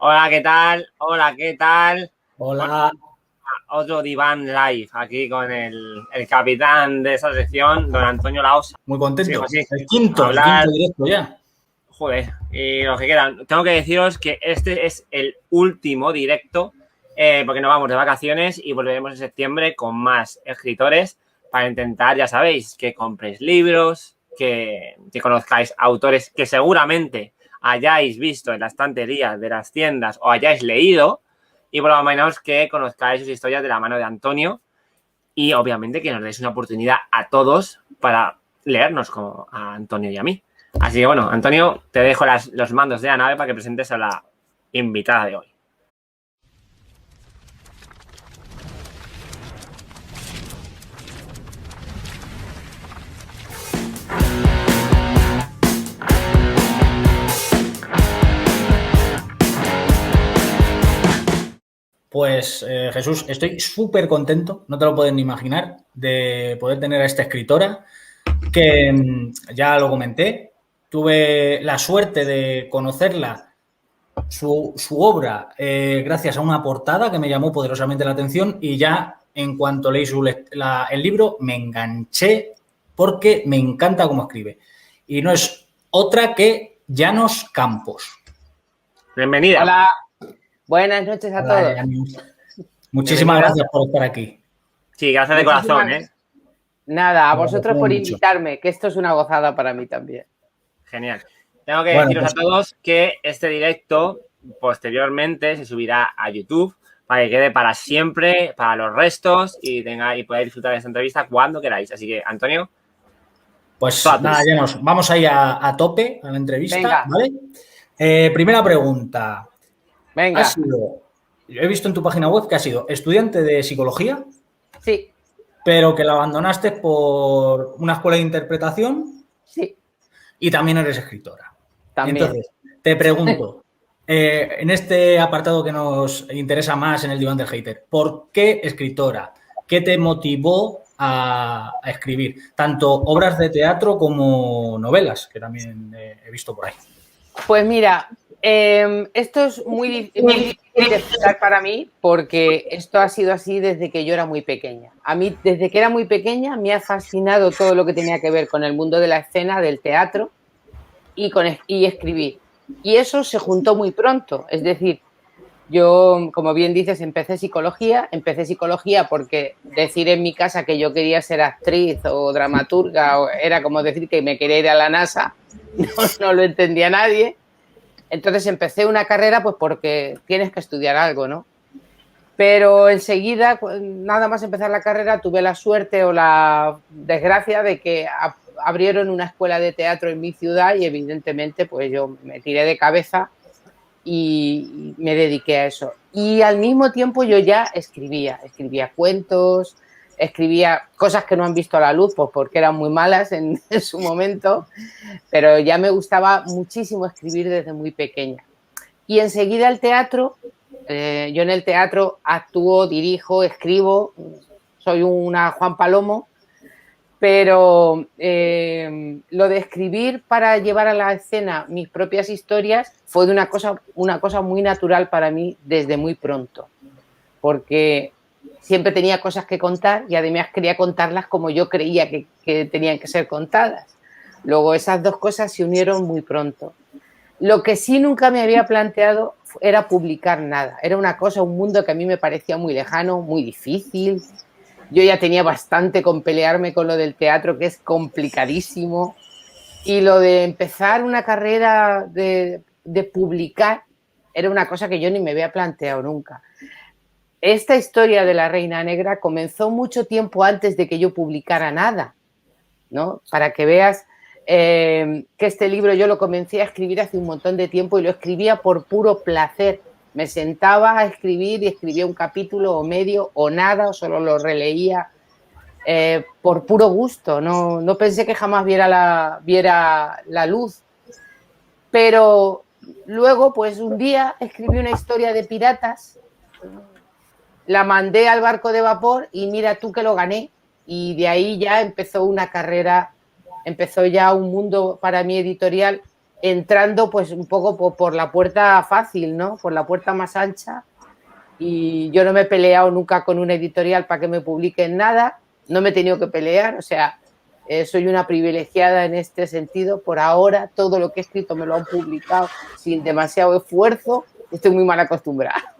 Hola, ¿qué tal? Hola, ¿qué tal? Hola. Otro Diván Live aquí con el capitán de esa sección, don Antonio Laosa. Muy contento. Sí, El quinto hablar, directo ya. joder, y lo que quieran. Tengo que deciros que este es el último directo, porque nos vamos de vacaciones y volveremos en septiembre con más escritores para intentar, ya sabéis, que compréis libros, que conozcáis autores que seguramente hayáis visto en la estantería de las tiendas o hayáis leído, y por lo menos que conozcáis sus historias de la mano de Antonio y obviamente que nos deis una oportunidad a todos para leernos como a Antonio y a mí. Así que bueno, Antonio, te dejo los mandos de la nave para que presentes a la invitada de hoy. Pues Jesús, estoy súper contento, no te lo puedes ni imaginar, de poder tener a esta escritora que ya lo comenté, tuve la suerte de conocerla, su obra, gracias a una portada que me llamó poderosamente la atención y ya en cuanto leí el libro me enganché porque me encanta cómo escribe. Y no es otra que Llanos Campos. Bienvenida. Hola, buenas noches a todos. Muchísimas gracias por estar aquí. Sí, gracias de corazón, ¿eh? Nada, a vosotros por invitarme, que esto es una gozada para mí también. Genial. Tengo que deciros a todos que este directo posteriormente se subirá a YouTube para que quede para siempre, para los restos y podáis disfrutar de esta entrevista cuando queráis. Así que, Antonio. Pues nada, Llanos, vamos ahí a tope a la entrevista. Venga. ¿Vale? Primera pregunta. Venga. He visto en tu página web que has sido estudiante de psicología. Sí. Pero que la abandonaste por una escuela de interpretación. Sí. Y también eres escritora. También. Entonces, te pregunto, en este apartado que nos interesa más en el diván del hater, ¿por qué escritora? ¿Qué te motivó a escribir? Tanto obras de teatro como novelas, que también he visto por ahí. Pues mira, esto es muy difícil de explicar para mí porque esto ha sido así desde que yo era muy pequeña. A mí, desde que era muy pequeña, me ha fascinado todo lo que tenía que ver con el mundo de la escena, del teatro y escribir. Y eso se juntó muy pronto. Es decir, yo, como bien dices, empecé psicología porque decir en mi casa que yo quería ser actriz o dramaturga era como decir que me quería ir a la NASA, no lo entendía nadie. Entonces empecé una carrera pues porque tienes que estudiar algo, ¿no? Pero enseguida, nada más empezar la carrera, tuve la suerte o la desgracia de que abrieron una escuela de teatro en mi ciudad y evidentemente pues yo me tiré de cabeza y me dediqué a eso. Y al mismo tiempo yo ya escribía cuentos, escribía cosas que no han visto a la luz pues porque eran muy malas en su momento, pero ya me gustaba muchísimo escribir desde muy pequeña. Y enseguida el teatro, yo en el teatro actúo, dirijo, escribo, soy una Juan Palomo, pero lo de escribir para llevar a la escena mis propias historias fue de una cosa muy natural para mí desde muy pronto, porque siempre tenía cosas que contar y además quería contarlas como yo creía que tenían que ser contadas. Luego esas dos cosas se unieron muy pronto. Lo que sí nunca me había planteado era publicar nada. Era una cosa, un mundo que a mí me parecía muy lejano, muy difícil. Yo ya tenía bastante con pelearme con lo del teatro, que es complicadísimo. Y lo de empezar una carrera de publicar era una cosa que yo ni me había planteado nunca. Esta historia de la Reina Negra comenzó mucho tiempo antes de que yo publicara nada, ¿no? Para que veas que este libro yo lo comencé a escribir hace un montón de tiempo y lo escribía por puro placer. Me sentaba a escribir y escribía un capítulo o medio o nada, o solo lo releía por puro gusto. No pensé que jamás viera la luz. Pero luego, pues un día escribí una historia de piratas, la mandé al barco de vapor y mira tú que lo gané. Y de ahí ya empezó una carrera, empezó ya un mundo para mí editorial entrando pues un poco por la puerta fácil, ¿no? Por la puerta más ancha. Y yo no me he peleado nunca con una editorial para que me publiquen nada, no me he tenido que pelear, o sea, soy una privilegiada en este sentido. Por ahora, todo lo que he escrito me lo han publicado sin demasiado esfuerzo, estoy muy mal acostumbrada.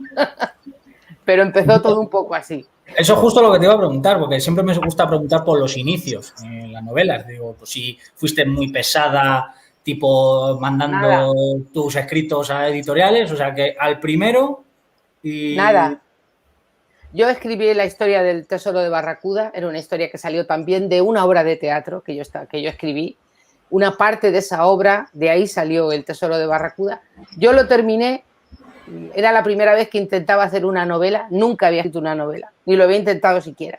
Pero empezó todo un poco así. Eso es justo lo que te iba a preguntar, porque siempre me gusta preguntar por los inicios en las novelas. Digo, pues si fuiste muy pesada, tipo mandando Nada. tus escritos a editoriales, o sea que al primero y... Nada. Yo escribí la historia del Tesoro de Barracuda, era una historia que salió también de una obra de teatro que yo escribí. Una parte de esa obra, de ahí salió el Tesoro de Barracuda. Yo lo terminé, era la primera vez que intentaba hacer una novela, nunca había escrito una novela, ni lo había intentado siquiera.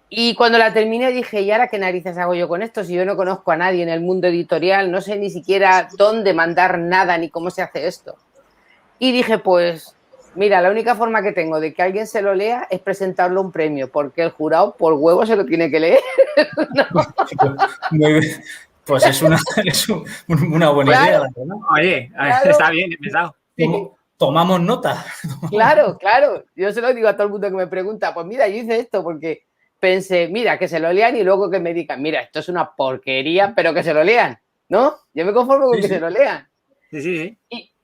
Y cuando la terminé dije, ¿y ahora qué narices hago yo con esto? Si yo no conozco a nadie en el mundo editorial, no sé ni siquiera dónde mandar nada ni cómo se hace esto. Y dije, pues... Mira, la única forma que tengo de que alguien se lo lea es presentarlo a un premio, porque el jurado por huevo se lo tiene que leer. ¿No? Muy bien. Pues es una buena idea, ¿no? Oye, claro. Está bien pensado. Tomamos nota. Claro. Yo se lo digo a todo el mundo que me pregunta, pues mira, yo hice esto porque pensé, mira, que se lo lean y luego que me digan, mira, esto es una porquería, pero que se lo lean, ¿no? Yo me conformo con que se lo lean. Sí.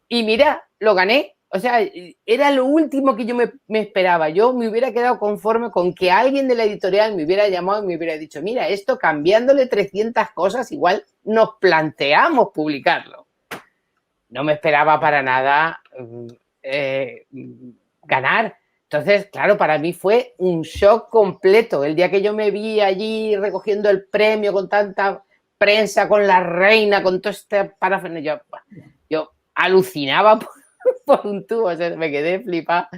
Y mira, lo gané. O sea, era lo último que yo me esperaba. Yo me hubiera quedado conforme con que alguien de la editorial me hubiera llamado y me hubiera dicho, mira, esto cambiándole 300 cosas, igual nos planteamos publicarlo. No me esperaba para nada ganar. Entonces, claro, para mí fue un shock completo. El día que yo me vi allí recogiendo el premio con tanta prensa, con la reina, con todo este parafernalia, yo alucinaba por un tubo, o sea, me quedé flipada.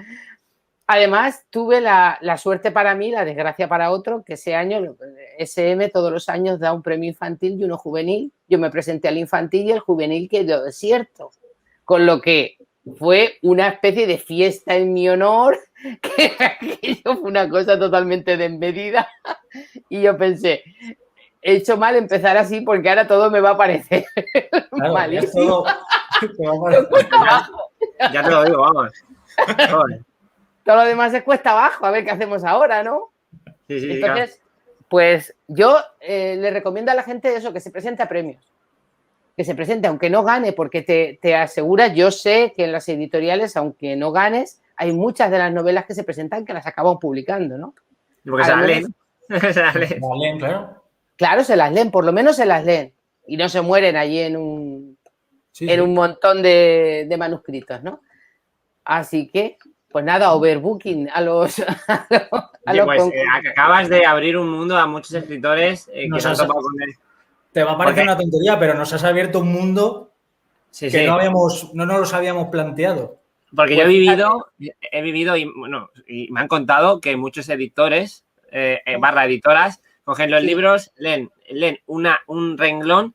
Además, tuve la suerte para mí, la desgracia para otro, que ese año SM todos los años da un premio infantil y uno juvenil. Yo me presenté al infantil y el juvenil quedó desierto, con lo que fue una especie de fiesta en mi honor, que aquello fue una cosa totalmente desmedida. Y yo pensé, he hecho mal empezar así porque ahora todo me va a parecer malísimo. Ya te lo digo, vamos. Todo lo demás es cuesta abajo, a ver qué hacemos ahora, ¿no? Sí, entonces, claro. Pues yo le recomiendo a la gente eso, que se presente a premios. Que se presente, aunque no gane, porque te asegura, yo sé que en las editoriales, aunque no ganes, hay muchas de las novelas que se presentan que las acaban publicando, ¿no? Porque se las leen. Claro. Claro, se las leen, por lo menos se las leen. Y no se mueren allí en un montón de manuscritos, ¿no? Así que, pues nada, overbooking a los... acabas de abrir un mundo a muchos escritores que se han topado con él. Te va a parecer una tontería, pero nos has abierto un mundo que no nos los habíamos planteado. Porque yo he vivido y me han contado que muchos editores, editoras, cogen los libros, leen un renglón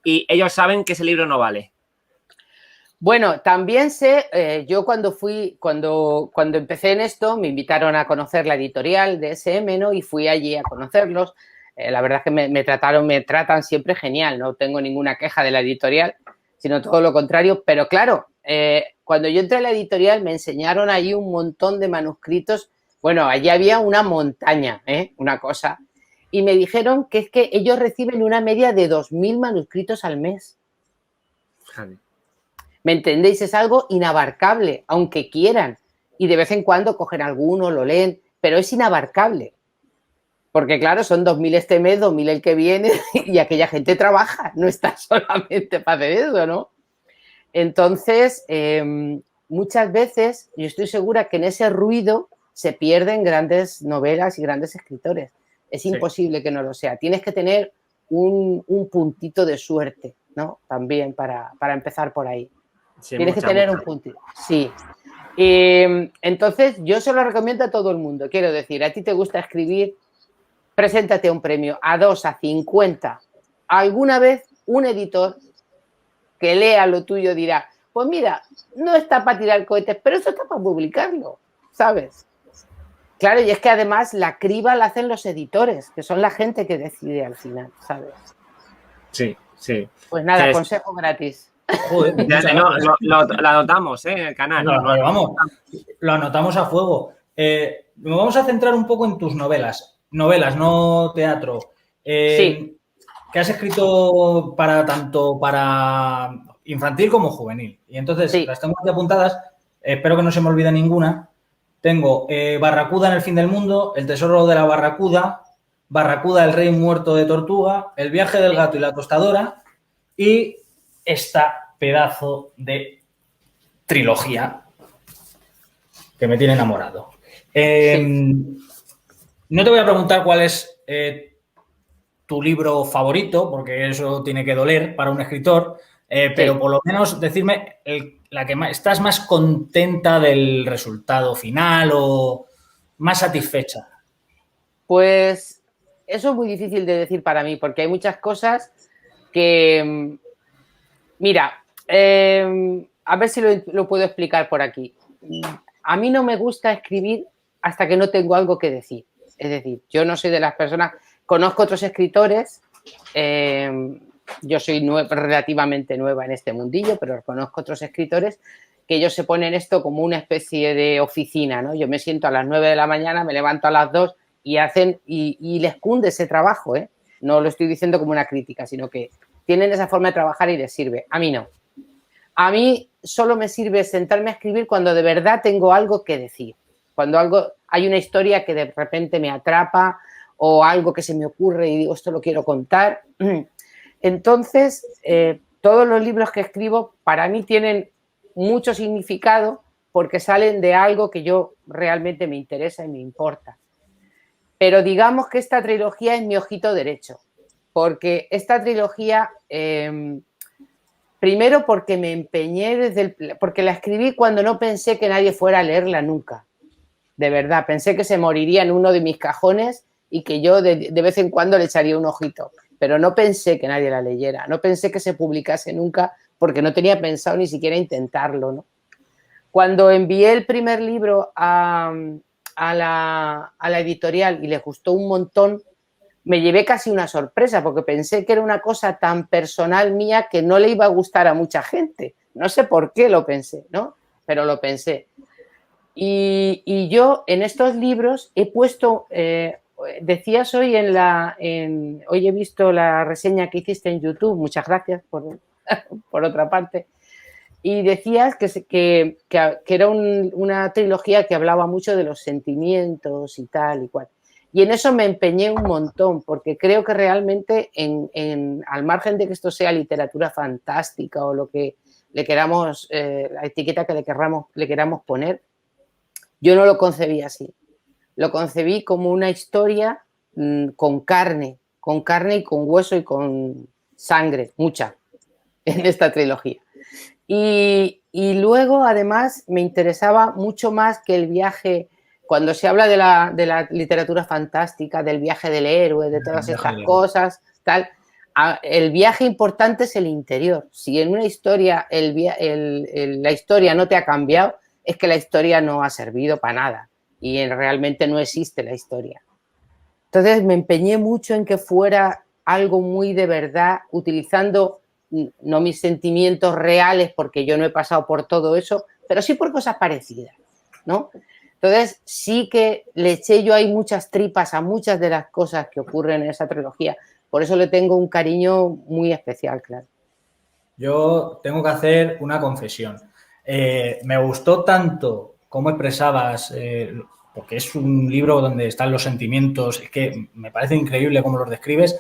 y ellos saben que ese libro no vale. Bueno, también sé, yo cuando empecé en esto, me invitaron a conocer la editorial de SM, ¿no? Y fui allí a conocerlos. La verdad es que me tratan siempre genial, no tengo ninguna queja de la editorial, sino todo lo contrario. Pero claro, cuando yo entré a la editorial me enseñaron allí un montón de manuscritos. Bueno, allí había una montaña, una cosa. Y me dijeron que es que ellos reciben una media de 2.000 manuscritos al mes. ¿Me entendéis? Es algo inabarcable, aunque quieran. Y de vez en cuando cogen alguno, lo leen, pero es inabarcable. Porque, claro, son 2.000 este mes, 2.000 el que viene, y aquella gente trabaja, no está solamente para hacer eso, ¿no? Entonces, muchas veces, yo estoy segura que en ese ruido se pierden grandes novelas y grandes escritores. Es imposible que no lo sea. Tienes que tener un puntito de suerte, ¿no? También para empezar por ahí. Sí, tienes que tener un puntito. Sí. Entonces, yo se lo recomiendo a todo el mundo. Quiero decir, a ti te gusta escribir, preséntate a un premio, a 2, a 50. Alguna vez un editor que lea lo tuyo dirá, pues mira, no está para tirar cohetes, pero eso está para publicarlo, ¿sabes? Claro, y es que además la criba la hacen los editores, que son la gente que decide al final, ¿sabes? Sí. Sí. Pues nada, Entonces, consejo gratis. Joder, muchas gracias. lo anotamos, en el canal. Vamos, lo anotamos a fuego. Nos vamos a centrar un poco en tus novelas. Novelas, no teatro. Sí. Que has escrito tanto para infantil como juvenil. Y entonces Sí. las tengo aquí apuntadas. Espero que no se me olvide ninguna. Tengo Barracuda en el fin del mundo, El tesoro de la Barracuda, Barracuda, el rey muerto de Tortuga, El viaje del gato y la tostadora y esta pedazo de trilogía que me tiene enamorado. No te voy a preguntar cuál es tu libro favorito, porque eso tiene que doler para un escritor, pero por lo menos decirme la que estás más contenta del resultado final o más satisfecha. Pues eso es muy difícil de decir para mí, porque hay muchas cosas que... Mira, a ver si lo puedo explicar por aquí. A mí no me gusta escribir hasta que no tengo algo que decir. Es decir, yo no soy de las personas... Conozco otros escritores, yo soy relativamente nueva en este mundillo, pero conozco otros escritores que ellos se ponen esto como una especie de oficina, ¿no? Yo me siento a las 9 de la mañana, me levanto a las 2 y hacen y les cunde ese trabajo, ¿eh? No lo estoy diciendo como una crítica, sino que tienen esa forma de trabajar y les sirve. A mí no. A mí solo me sirve sentarme a escribir cuando de verdad tengo algo que decir, cuando hay una historia que de repente me atrapa o algo que se me ocurre y digo, esto lo quiero contar. Entonces, todos los libros que escribo para mí tienen mucho significado porque salen de algo que yo realmente me interesa y me importa. Pero digamos que esta trilogía es mi ojito derecho, porque esta trilogía, primero porque me empeñé porque la escribí cuando no pensé que nadie fuera a leerla nunca. De verdad, pensé que se moriría en uno de mis cajones y que yo de vez en cuando le echaría un ojito, pero no pensé que nadie la leyera, no pensé que se publicase nunca porque no tenía pensado ni siquiera intentarlo, ¿no? Cuando envié el primer libro a la editorial y les gustó un montón, me llevé casi una sorpresa porque pensé que era una cosa tan personal mía que no le iba a gustar a mucha gente. No sé por qué lo pensé, ¿no? Pero lo pensé. Y yo en estos libros he puesto... decías hoy hoy he visto la reseña que hiciste en YouTube, muchas gracias por otra parte, y decías que era una trilogía que hablaba mucho de los sentimientos y tal y cual. Y en eso me empeñé un montón, porque creo que realmente al margen de que esto sea literatura fantástica o lo que le queramos, la etiqueta que le queramos poner, yo no lo concebí así. Lo concebí como una historia con carne y con hueso y con sangre, mucha, en esta trilogía. Y luego, además, me interesaba mucho más que el viaje, cuando se habla de la literatura fantástica, del viaje del héroe, de todas estas cosas, tal, el viaje importante es el interior. Si en una historia la historia no te ha cambiado, es que la historia no ha servido para nada. Y realmente no existe la historia. Entonces me empeñé mucho en que fuera algo muy de verdad, utilizando no mis sentimientos reales, porque yo no he pasado por todo eso, pero sí por cosas parecidas, ¿no? Entonces sí que le eché yo ahí muchas tripas a muchas de las cosas que ocurren en esa trilogía. Por eso le tengo un cariño muy especial, claro. Yo tengo que hacer una confesión. Me gustó tanto cómo expresabas, porque es un libro donde están los sentimientos, es que me parece increíble cómo los describes,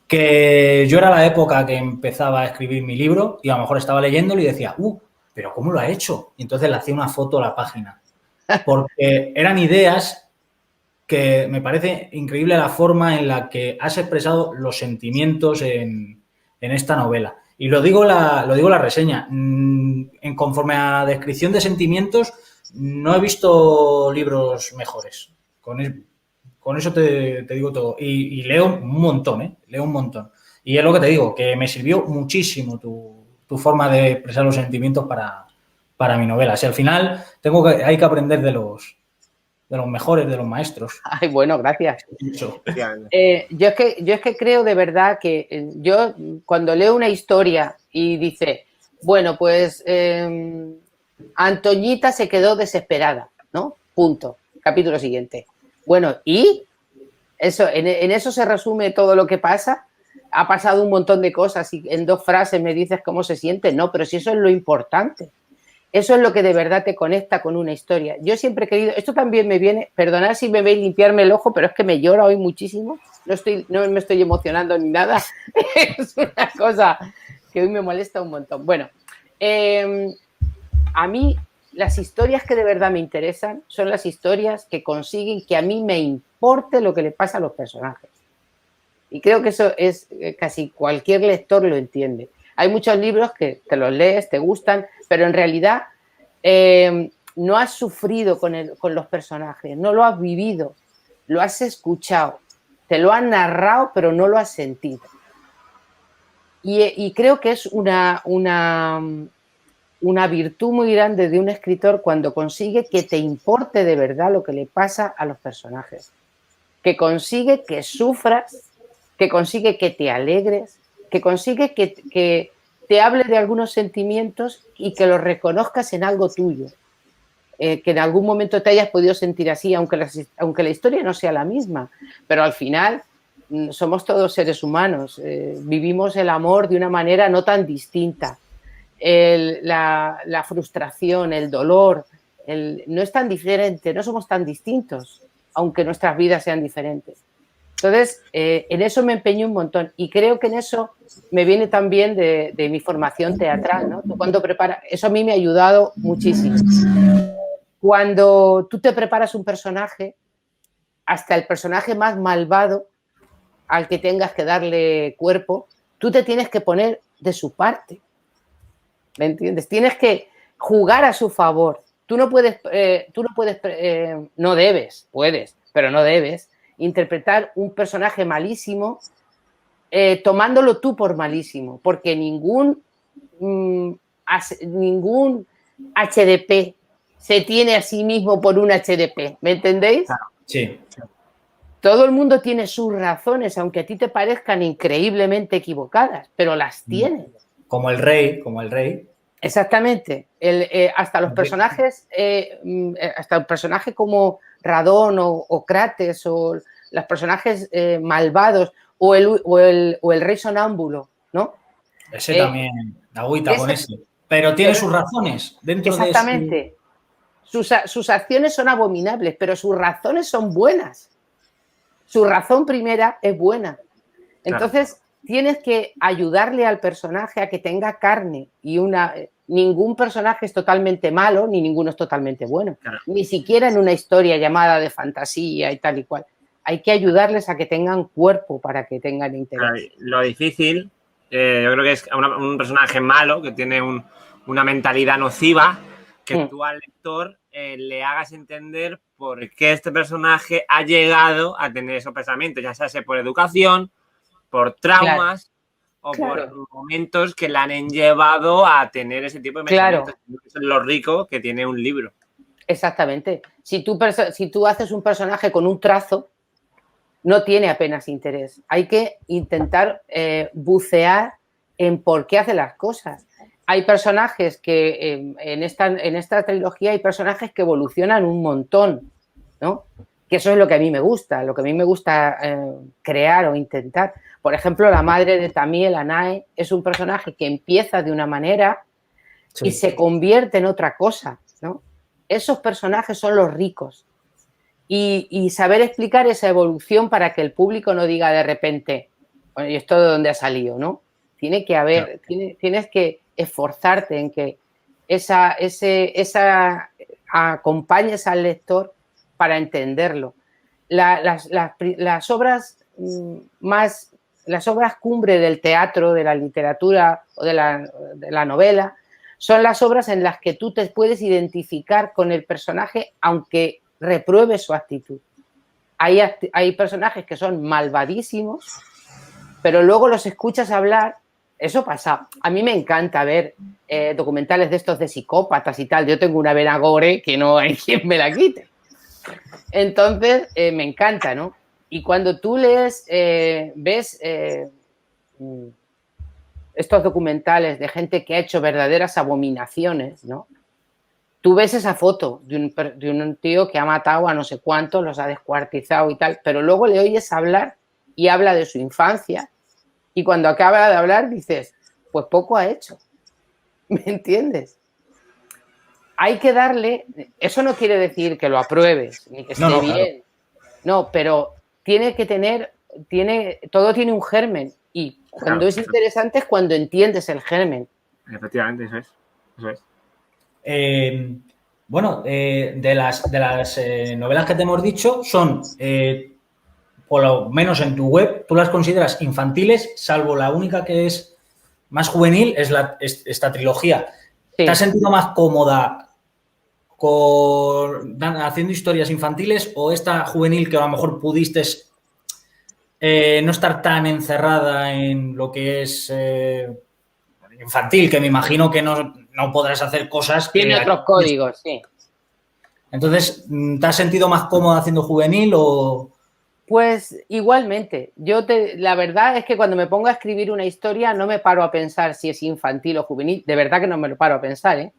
que yo era la época que empezaba a escribir mi libro y a lo mejor estaba leyéndolo y decía, pero ¿cómo lo ha hecho? Y entonces le hacía una foto a la página, porque eran ideas que me parece increíble la forma en la que has expresado los sentimientos en esta novela. Y lo digo la reseña. Conforme a descripción de sentimientos, no he visto libros mejores. Con eso te digo todo. Y leo un montón, ¿eh? Leo un montón. Y es lo que te digo, que me sirvió muchísimo tu forma de expresar los sentimientos para mi novela. Si al final hay que aprender de los de los mejores, de los maestros. Ay, bueno, gracias. Eso. Yo es que creo de verdad que yo cuando leo una historia y dice, bueno, pues Antoñita se quedó desesperada, ¿no? Punto. Capítulo siguiente. Bueno, ¿y? Eso, en eso se resume todo lo que pasa. Ha pasado un montón de cosas y en 2 frases me dices cómo se siente. No, pero si eso es lo importante. Eso es lo que de verdad te conecta con una historia. Yo siempre he querido, esto también me viene, perdonad si me veis limpiarme el ojo, pero es que me llora hoy muchísimo. No me estoy emocionando ni nada. Es una cosa que hoy me molesta un montón. Bueno, a mí las historias que de verdad me interesan son las historias que consiguen que a mí me importe lo que le pasa a los personajes. Y creo que eso es casi cualquier lector lo entiende. Hay muchos libros que te los lees, te gustan, pero en realidad no has sufrido con los personajes, no lo has vivido, lo has escuchado, te lo han narrado, pero no lo has sentido. Y creo que es una virtud muy grande de un escritor cuando consigue que te importe de verdad lo que le pasa a los personajes, que consigue que sufras, que consigue que te alegres, que consigue que te hable de algunos sentimientos y que los reconozcas en algo tuyo, que en algún momento te hayas podido sentir así, aunque la historia no sea la misma, pero al final somos todos seres humanos, vivimos el amor de una manera no tan distinta, la frustración, el dolor, no es tan diferente, no somos tan distintos, aunque nuestras vidas sean diferentes. Entonces, en eso me empeño un montón y creo que en eso me viene también de mi formación teatral, ¿no? Tú cuando preparas, eso a mí me ha ayudado muchísimo. Cuando tú te preparas un personaje, hasta el personaje más malvado al que tengas que darle cuerpo, tú te tienes que poner de su parte, ¿me entiendes? Tienes que jugar a su favor. Tú no puedes, no debes, puedes, pero no debes interpretar un personaje malísimo tomándolo tú por malísimo, porque ningún HDP se tiene a sí mismo por un HDP, ¿me entendéis? Sí. Todo el mundo tiene sus razones, aunque a ti te parezcan increíblemente equivocadas, pero las tienes. Como el rey. Exactamente. Hasta los personajes, hasta el personaje como Radón o Crates o los personajes malvados o el rey sonámbulo, ¿no? Ese también, agüita con ese. Pero tiene sus razones dentro de exactamente. Sus acciones son abominables, pero sus razones son buenas. Su razón primera es buena. Entonces, tienes que ayudarle al personaje a que tenga carne y ningún personaje es totalmente malo ni ninguno es totalmente bueno. Ni siquiera en una historia llamada de fantasía y tal y cual. Hay que ayudarles a que tengan cuerpo para que tengan interés. Lo difícil, yo creo que es un personaje malo que tiene una mentalidad nociva, que tú al lector le hagas entender por qué este personaje ha llegado a tener esos pensamientos, ya sea por educación, por traumas o por momentos que le han llevado a tener ese tipo de pensamientos. Eso es lo rico que tiene un libro. Exactamente. Si tú haces un personaje con un trazo, no tiene apenas interés. Hay que intentar bucear en por qué hace las cosas. Hay personajes que en esta trilogía hay personajes que evolucionan un montón, ¿no? Que eso es lo que a mí me gusta, crear o intentar. Por ejemplo, la madre de Tamiel, Anae, es un personaje que empieza de una manera y se convierte en otra cosa, ¿no? Esos personajes son los ricos. Y saber explicar esa evolución para que el público no diga de repente, bueno, ¿y esto de dónde ha salido, no? Tiene que haber, tienes que esforzarte en que acompañes al lector para entenderlo. Las obras cumbre del teatro, de la literatura o de la novela son las obras en las que tú te puedes identificar con el personaje aunque repruebe su actitud. Hay personajes que son malvadísimos, pero luego los escuchas hablar. Eso pasa. A mí me encanta ver documentales de estos de psicópatas y tal. Yo tengo una vena gore que no hay quien me la quite. Entonces, me encanta, ¿no? Y cuando tú lees, ves estos documentales de gente que ha hecho verdaderas abominaciones, ¿no? Tú ves esa foto de un tío que ha matado a no sé cuántos, los ha descuartizado y tal, pero luego le oyes hablar y habla de su infancia y cuando acaba de hablar dices, pues poco ha hecho. ¿Me entiendes? Hay que darle, eso no quiere decir que lo apruebes ni que esté bien, claro. No, pero tiene que tener, todo tiene un germen y cuando es interesante es cuando entiendes el germen. Efectivamente, eso es. Bueno, de las novelas que te hemos dicho son, por lo menos en tu web, tú las consideras infantiles, salvo la única que es más juvenil, es esta trilogía. Sí. ¿Te has sentido más cómoda haciendo historias infantiles o esta juvenil que a lo mejor pudiste no estar tan encerrada en lo que es infantil, que me imagino que no podrás hacer cosas. Tiene otros códigos, sí. Entonces, ¿te has sentido más cómoda haciendo juvenil o...? Pues igualmente. La verdad es que cuando me pongo a escribir una historia no me paro a pensar si es infantil o juvenil. De verdad que no me lo paro a pensar, ¿eh?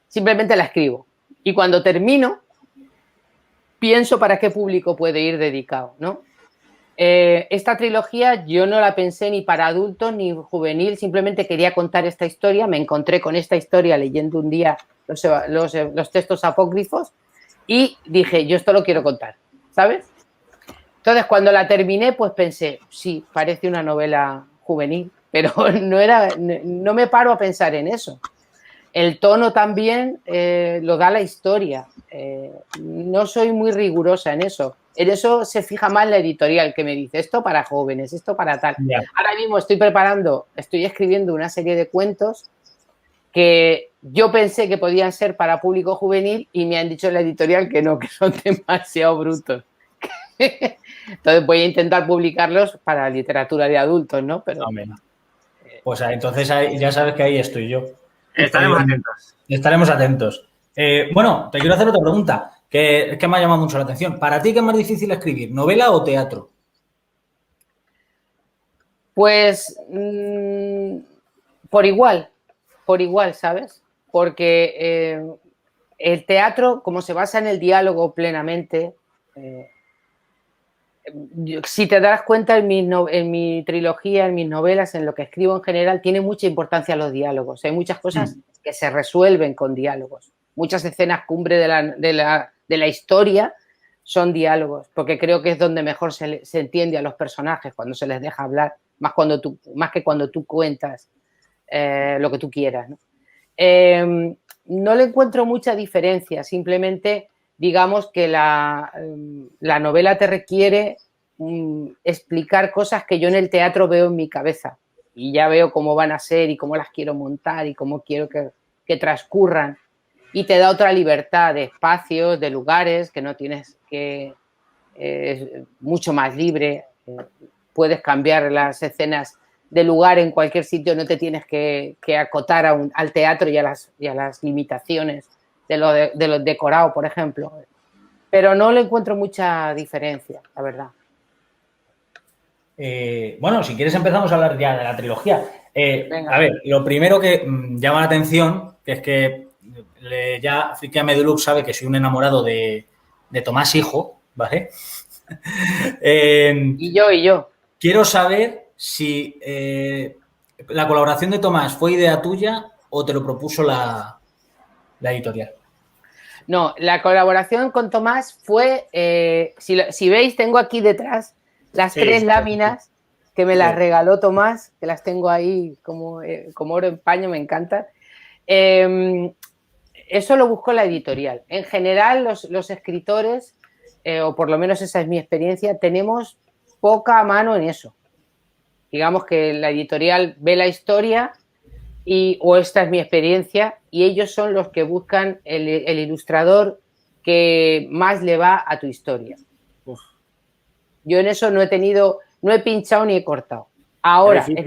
Simplemente la escribo. Y cuando termino, pienso para qué público puede ir dedicado, ¿no? Esta trilogía yo no la pensé ni para adultos ni juvenil, simplemente quería contar esta historia. Me encontré con esta historia leyendo un día los textos apócrifos y dije, yo esto lo quiero contar, ¿sabes? Entonces, cuando la terminé, pues pensé, sí, parece una novela juvenil, pero no me paro a pensar en eso. El tono también lo da la historia. No soy muy rigurosa en eso. En eso se fija más la editorial, que me dice esto para jóvenes, esto para tal. Yeah. Ahora mismo estoy escribiendo una serie de cuentos que yo pensé que podían ser para público juvenil y me han dicho en la editorial que no, que son demasiado brutos. Entonces voy a intentar publicarlos para literatura de adultos, ¿no? Pero, pues entonces ya sabes que ahí estoy yo. Estaremos atentos. Estaremos atentos. Bueno, te quiero hacer otra pregunta que me ha llamado mucho la atención. ¿Para ti qué es más difícil escribir, novela o teatro? Pues por igual, ¿sabes? Porque el teatro, como se basa en el diálogo plenamente, si te das cuenta en mi trilogía, en mis novelas, en lo que escribo en general, tiene mucha importancia los diálogos. Hay muchas cosas que se resuelven con diálogos. Muchas escenas cumbre de la historia son diálogos, porque creo que es donde mejor se entiende a los personajes, cuando se les deja hablar, más que cuando tú cuentas lo que tú quieras, ¿no? No le encuentro mucha diferencia, simplemente digamos que la novela te requiere explicar cosas que yo en el teatro veo en mi cabeza y ya veo cómo van a ser y cómo las quiero montar y cómo quiero que transcurran, y te da otra libertad de espacios, de lugares que no tienes que... es mucho más libre, puedes cambiar las escenas de lugar en cualquier sitio, no te tienes que acotar al teatro y a las limitaciones de los decorados, por ejemplo. Pero no le encuentro mucha diferencia, la verdad. Bueno, si quieres empezamos a hablar ya de la trilogía. A ver, lo primero que llama la atención, que es que ya Frikia Medulux sabe que soy un enamorado de Tomás Hijo, ¿vale? Y yo. Quiero saber si la colaboración de Tomás fue idea tuya o te lo propuso la editorial. No, la colaboración con Tomás fue, si veis, tengo aquí detrás las 3 láminas que me las regaló Tomás, que las tengo ahí como oro en paño, me encantan. Eso lo buscó la editorial. En general, los escritores, o por lo menos esa es mi experiencia, tenemos poca mano en eso. Digamos que la editorial ve la historia o esta es mi experiencia, y ellos son los que buscan el ilustrador que más le va a tu historia. Uf. Yo en eso no he pinchado ni he cortado. Ahora, es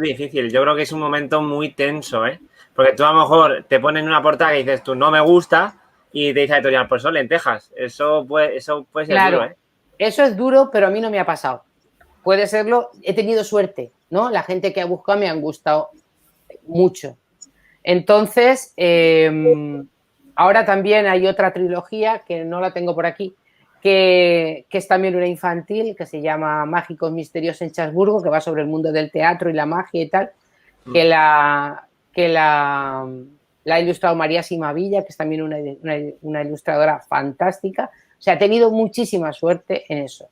difícil. Yo creo que es un momento muy tenso, ¿eh? Porque tú a lo mejor te ponen una portada y dices tú, no me gusta, y te dice la editorial, pues son lentejas. Eso puede ser Claro, duro, ¿eh? eso es duro, pero a mí no me ha pasado. Puede serlo, he tenido suerte, ¿no? La gente que ha buscado me han gustado mucho. Entonces, ahora también hay otra trilogía, que no la tengo por aquí, que es también una infantil, que se llama Mágicos Misterios en Chasburgo, que va sobre el mundo del teatro y la magia y tal, que la ha ilustrado María Simavilla, que es también una ilustradora fantástica. O sea, ha tenido muchísima suerte en eso.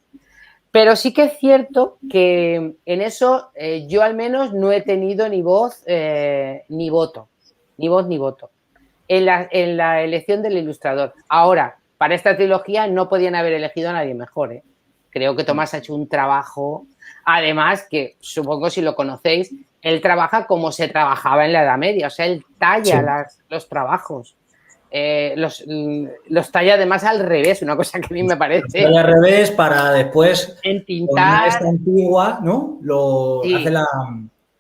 Pero sí que es cierto que en eso yo al menos no he tenido ni voz ni voto. Ni voz ni voto. En la elección del ilustrador. Ahora, para esta trilogía no podían haber elegido a nadie mejor, ¿eh? Creo que Tomás ha hecho un trabajo, además que supongo si lo conocéis, él trabaja como se trabajaba en la Edad Media, o sea, él talla los trabajos. Los talla además al revés, una cosa que a mí me parece. Al revés para después, entintar. con esta antigua, ¿no? Hace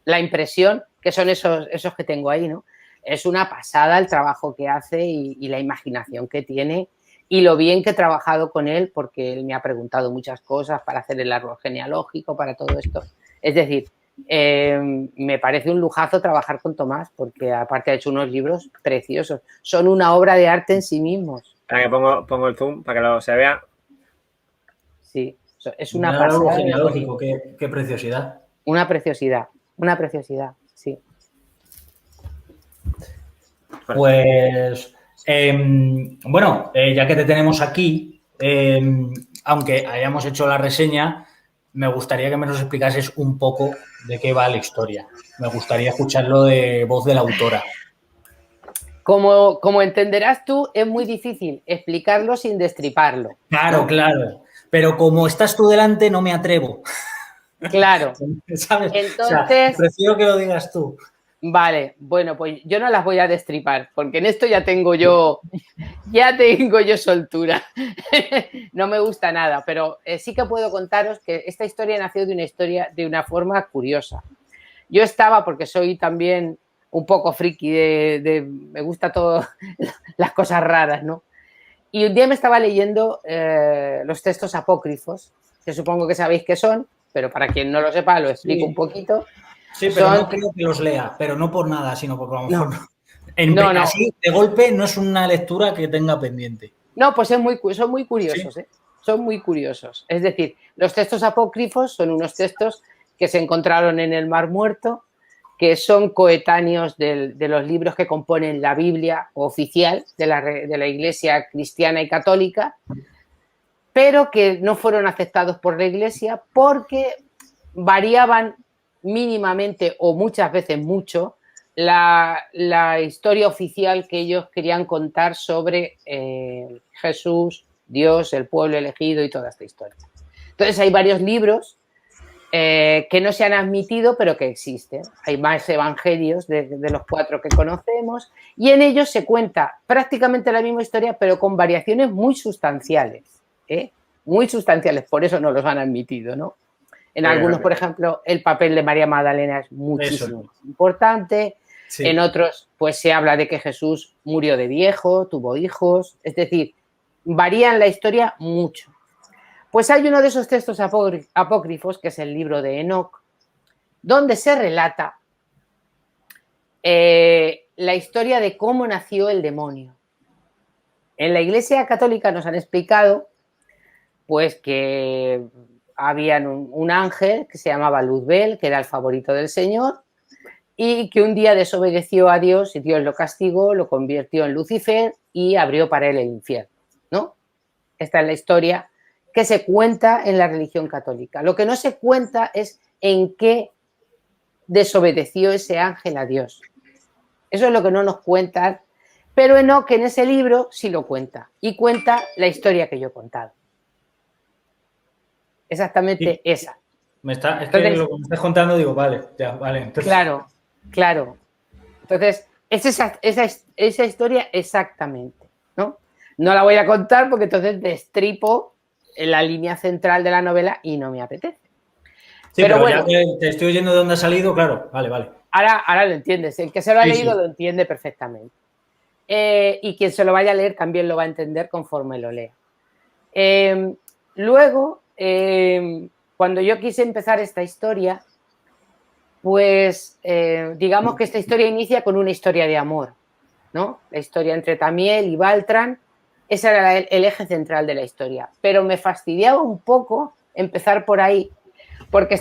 la impresión, que son esos que tengo ahí, ¿no? Es una pasada el trabajo que hace y la imaginación que tiene y lo bien que he trabajado con él, porque él me ha preguntado muchas cosas para hacer el árbol genealógico, para todo esto. Es decir, me parece un lujazo trabajar con Tomás, porque aparte ha hecho unos libros preciosos. Son una obra de arte en sí mismos. Para que pongo el zoom, para que se vea. Sí, es una pasada. Árbol genealógico, qué preciosidad. Una preciosidad, sí. Pues, bueno, ya que te tenemos aquí, aunque hayamos hecho la reseña, me gustaría que me nos explicases un poco de qué va la historia. Me gustaría escucharlo de voz de la autora. Como entenderás tú, es muy difícil explicarlo sin destriparlo. Claro, ¿no? Claro. Pero como estás tú delante, no me atrevo. Claro. ¿Sabes? Entonces, o sea, prefiero que lo digas tú. Vale, bueno, pues yo no las voy a destripar, porque en esto ya tengo yo soltura. No me gusta nada, pero sí que puedo contaros que esta historia nació de una forma curiosa. Yo estaba, porque soy también un poco friki, me gusta todo las cosas raras, ¿no? Y un día me estaba leyendo los textos apócrifos, que supongo que sabéis qué son, pero para quien no lo sepa lo explico un poquito. Sí, pero no creo que los lea, pero no por nada, sino porque a lo mejor no. Así, de golpe, no es una lectura que tenga pendiente. No, pues son muy curiosos, ¿sí? Son muy curiosos. Es decir, los textos apócrifos son unos textos que se encontraron en el Mar Muerto, que son coetáneos de los libros que componen la Biblia oficial de la Iglesia cristiana y católica, pero que no fueron aceptados por la Iglesia porque variaban mínimamente o muchas veces mucho la historia oficial que ellos querían contar sobre Jesús, Dios, el pueblo elegido y toda esta historia. Entonces hay varios libros que no se han admitido pero que existen. Hay más evangelios de los 4 que conocemos y en ellos se cuenta prácticamente la misma historia pero con variaciones muy sustanciales, muy sustanciales, por eso no los han admitido, ¿no? En algunos, por ejemplo, el papel de María Magdalena es muchísimo importante. Sí. En otros, pues se habla de que Jesús murió de viejo, tuvo hijos. Es decir, varían la historia mucho. Pues hay uno de esos textos apócrifos, que es el libro de Enoc, donde se relata la historia de cómo nació el demonio. En la Iglesia Católica nos han explicado, pues, que había un ángel que se llamaba Luzbel, que era el favorito del Señor, y que un día desobedeció a Dios y Dios lo castigó, lo convirtió en Lucifer y abrió para él el infierno, ¿no? Esta es la historia que se cuenta en la religión católica. Lo que no se cuenta es en qué desobedeció ese ángel a Dios. Eso es lo que no nos cuentan, pero Enoc en ese libro sí lo cuenta y cuenta la historia que yo he contado. Exactamente sí. Esa. Entonces, que lo que me estás contando, digo, vale, ya, vale. Entonces... Claro. Entonces, es esa historia exactamente, ¿no? No la voy a contar porque entonces destripo la línea central de la novela y no me apetece. Sí, pero bueno, ya que te estoy oyendo de dónde ha salido, claro, vale. Ahora lo entiendes. El que se lo ha leído lo entiende perfectamente. Y quien se lo vaya a leer también lo va a entender conforme lo lea. Luego, cuando yo quise empezar esta historia, pues digamos que esta historia inicia con una historia de amor, ¿no? La historia entre Tamiel y Baltran, ese era el eje central de la historia. Pero me fastidiaba un poco empezar por ahí, porque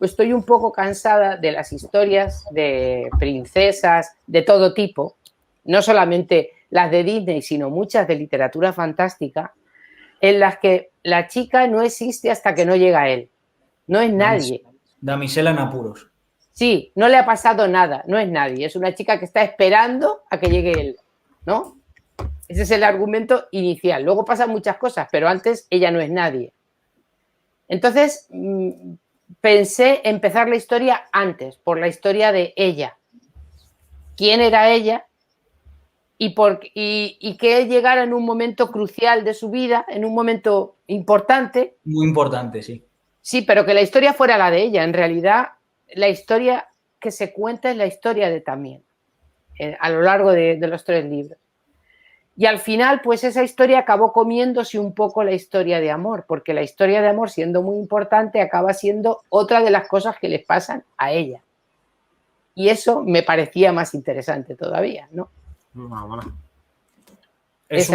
estoy un poco cansada de las historias de princesas de todo tipo, no solamente las de Disney, sino muchas de literatura fantástica, en las que la chica no existe hasta que no llega a él. No es nadie. Damisela en apuros. Sí, no le ha pasado nada, no es nadie. Es una chica que está esperando a que llegue él, ¿no? Ese es el argumento inicial. Luego pasan muchas cosas, pero antes ella no es nadie. Entonces, pensé empezar la historia antes, por la historia de ella. ¿Quién era ella? Y que llegara en un momento crucial de su vida, en un momento importante. Muy importante, sí. Sí, pero que la historia fuera la de ella. En realidad, la historia que se cuenta es la historia de Tamiel, a lo largo de los 3 libros. Y al final, pues esa historia acabó comiéndose un poco la historia de amor, porque la historia de amor, siendo muy importante, acaba siendo otra de las cosas que les pasan a ella. Y eso me parecía más interesante todavía, ¿no? Es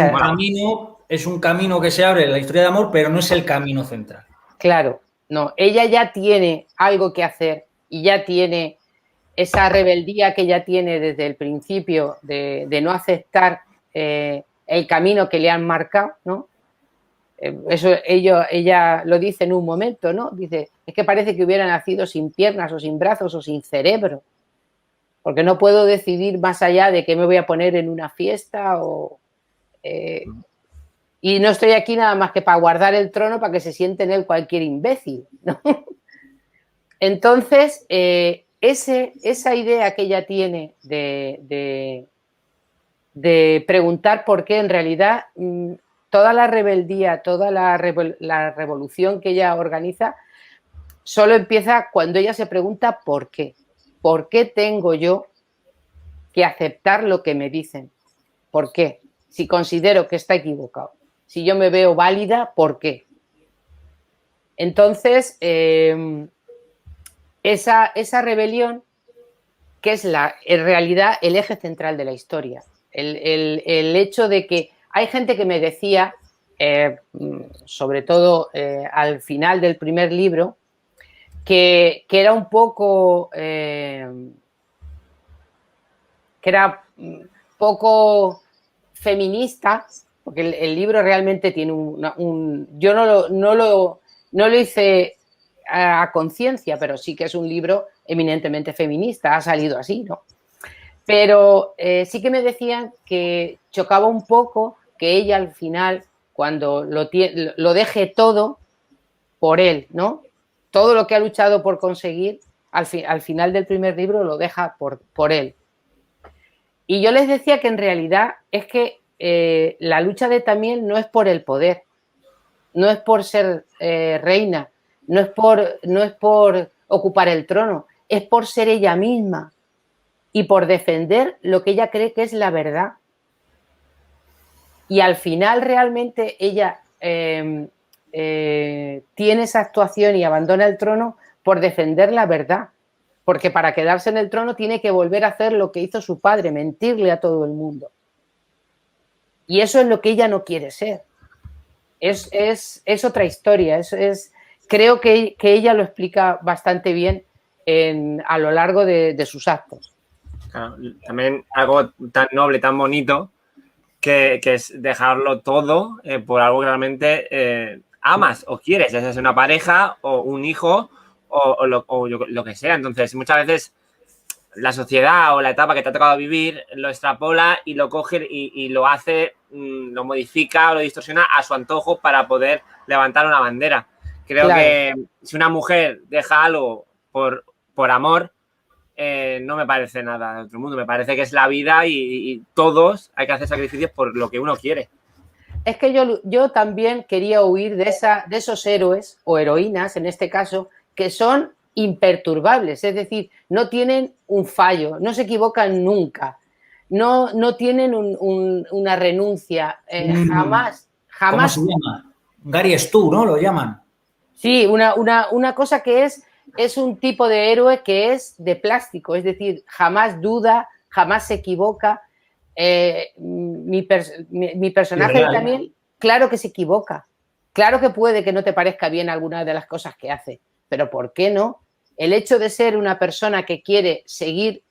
un camino que se abre en la historia de amor, pero no es el camino central. Claro, no. Ella ya tiene algo que hacer y ya tiene esa rebeldía que ella tiene desde el principio de no aceptar el camino que le han marcado, ¿no? Eso ella lo dice en un momento, ¿no? Dice, es que parece que hubiera nacido sin piernas o sin brazos o sin cerebro, porque no puedo decidir más allá de qué me voy a poner en una fiesta y no estoy aquí nada más que para guardar el trono para que se siente en él cualquier imbécil, ¿no? Entonces, esa idea que ella tiene de preguntar por qué, en realidad, toda la rebeldía, toda la revolución que ella organiza, solo empieza cuando ella se pregunta por qué. ¿Por qué tengo yo que aceptar lo que me dicen? ¿Por qué? Si considero que está equivocado. Si yo me veo válida, ¿por qué? Entonces, esa rebelión, que es en realidad el eje central de la historia. El hecho de que hay gente que me decía, sobre todo al final del primer libro, que era un poco feminista, porque el libro realmente tiene yo no lo hice a conciencia, pero sí que es un libro eminentemente feminista, ha salido así, ¿no? Pero sí que me decían que chocaba un poco que ella al final, cuando lo deje todo por él, ¿no? Todo lo que ha luchado por conseguir, al final del primer libro lo deja por él. Y yo les decía que en realidad es que la lucha de Tamiel no es por el poder, no es por ser reina, no es por ocupar el trono, es por ser ella misma y por defender lo que ella cree que es la verdad. Y al final realmente ella tiene esa actuación y abandona el trono por defender la verdad, porque para quedarse en el trono tiene que volver a hacer lo que hizo su padre, mentirle a todo el mundo. Y eso es lo que ella no quiere ser. Es otra historia. Creo que ella lo explica bastante bien a lo largo de sus actos. Claro, también algo tan noble, tan bonito, que es dejarlo todo por algo que realmente amas o quieres, ya sea una pareja o un hijo o lo que sea. Entonces, muchas veces la sociedad o la etapa que te ha tocado vivir lo extrapola y lo coge y lo hace, lo modifica o lo distorsiona a su antojo para poder levantar una bandera. Creo Claro. que si una mujer deja algo por amor, no me parece nada de otro mundo. Me parece que es la vida y todos hay que hacer sacrificios por lo que uno quiere. Es que yo también quería huir de esos héroes o heroínas, en este caso, que son imperturbables, es decir, no tienen un fallo, no se equivocan nunca, no tienen una renuncia, jamás. ¿Cómo se llama? Gary Stu, ¿no? Lo llaman. Sí, una cosa que es un tipo de héroe que es de plástico, es decir, jamás duda, jamás se equivoca. Mi personaje también, claro que se equivoca. Claro que puede que no te parezca bien alguna de las cosas que hace, pero ¿por qué no? El hecho de ser una persona que quiere seguir,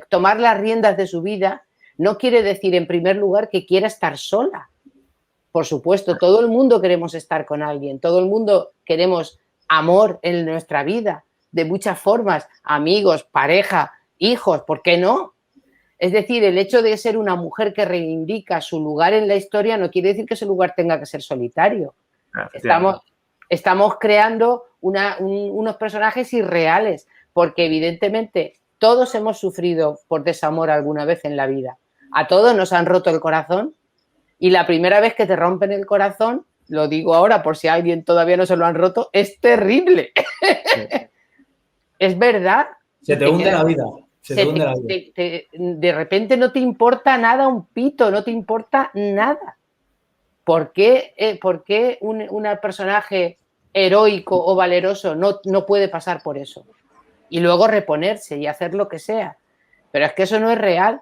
tomar las riendas de su vida, no quiere decir, en primer lugar, que quiera estar sola. Por supuesto, todo el mundo queremos estar con alguien, todo el mundo queremos amor en nuestra vida, de muchas formas, amigos, pareja, hijos, ¿por qué no? Es decir, el hecho de ser una mujer que reivindica su lugar en la historia no quiere decir que ese lugar tenga que ser solitario. Estamos creando unos personajes irreales, porque evidentemente todos hemos sufrido por desamor alguna vez en la vida. A todos nos han roto el corazón. Y la primera vez que te rompen el corazón, lo digo ahora por si a alguien todavía no se lo han roto, es terrible. Sí. Es verdad. Se te hunde la vida. De repente no te importa nada un pito, no te importa nada. ¿Por qué un personaje heroico o valeroso no puede pasar por eso? Y luego reponerse y hacer lo que sea. Pero es que eso no es real.